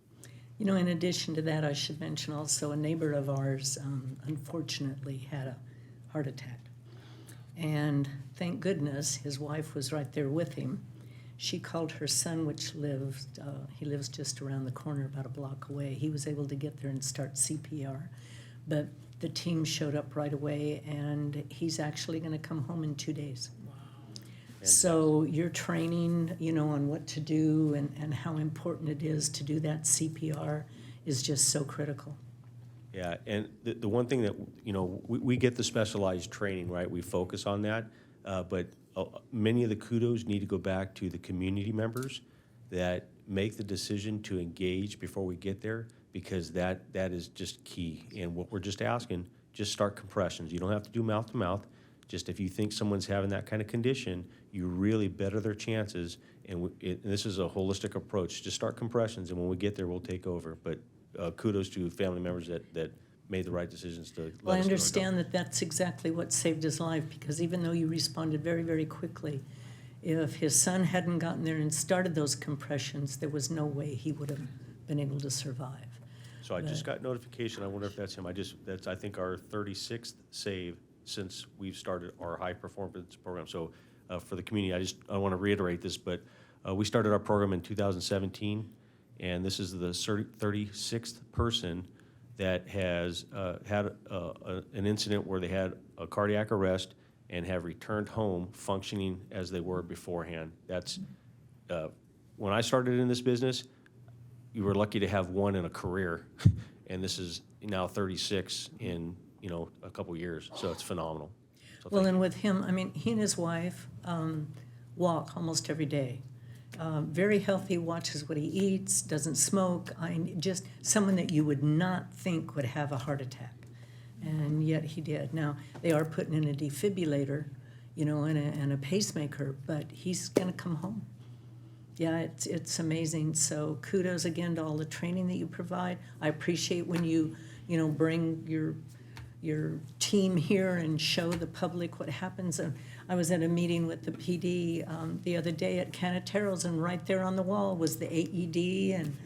You know, in addition to that, I should mention also a neighbor of ours unfortunately had a heart attack. And thank goodness his wife was right there with him. She called her son, which he lives just around the corner, about a block away. He was able to get there and start CPR. But the team showed up right away, and he's actually going to come home in 2 days. Wow. So your training, on what to do and how important it is to do that CPR is just so critical. Yeah, and the one thing that, we get the specialized training, right? We focus on that, but many of the kudos need to go back to the community members that make the decision to engage before we get there, because that is just key. And what we're just asking, just start compressions. You don't have to do mouth to mouth. Just if you think someone's having that kind of condition, you really better their chances. And this is a holistic approach. Just start compressions, and when we get there, we'll take over. But kudos to family members that made the right decisions to let us know. Well, I understand that that's exactly what saved his life, because even though you responded very, very quickly, if his son hadn't gotten there and started those compressions, there was no way he would have been able to survive. So I just got notification. I wonder if that's him. That's I think our 36th save since we've started our high performance program. So for the community, I want to reiterate this, but we started our program in 2017, and this is the 36th person that has had an incident where they had a cardiac arrest and have returned home functioning as they were beforehand. That's when I started in this business, you were lucky to have one in a career, and this is now 36 in a couple years. So it's phenomenal. So well, and with him, I mean, he and his wife walk almost every day. Very healthy, watches what he eats, doesn't smoke. Just someone that you would not think would have a heart attack, and yet he did. Now, they are putting in a defibrillator, and a pacemaker, but he's going to come home. Yeah, it's amazing. So kudos again to all the training that you provide. I appreciate when you bring your team here and show the public what happens. I was at a meeting with the PD the other day at Canateros, and right there on the wall was the AED, and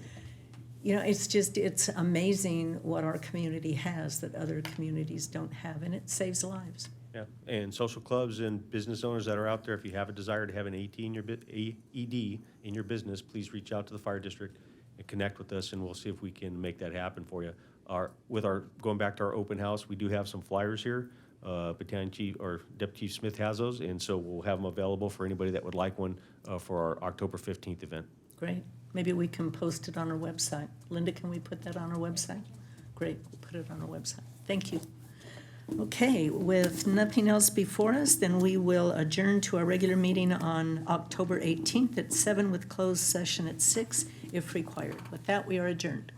it's amazing what our community has that other communities don't have, and it saves lives. Yeah, and social clubs and business owners that are out there, if you have a desire to have an AED in your business, please reach out to the fire district and connect with us, and we'll see if we can make that happen for you. Going back to our open house, we do have some flyers here. Battalion Chief or Deputy Chief Smith has those, and so we'll have them available for anybody that would like one for our October 15th event. Great. Maybe we can post it on our website. Linda, can we put that on our website? Great, we'll put it on our website. Thank you. Okay, with nothing else before us, then we will adjourn to our regular meeting on October 18th at 7 with closed session at 6 if required. With that, we are adjourned.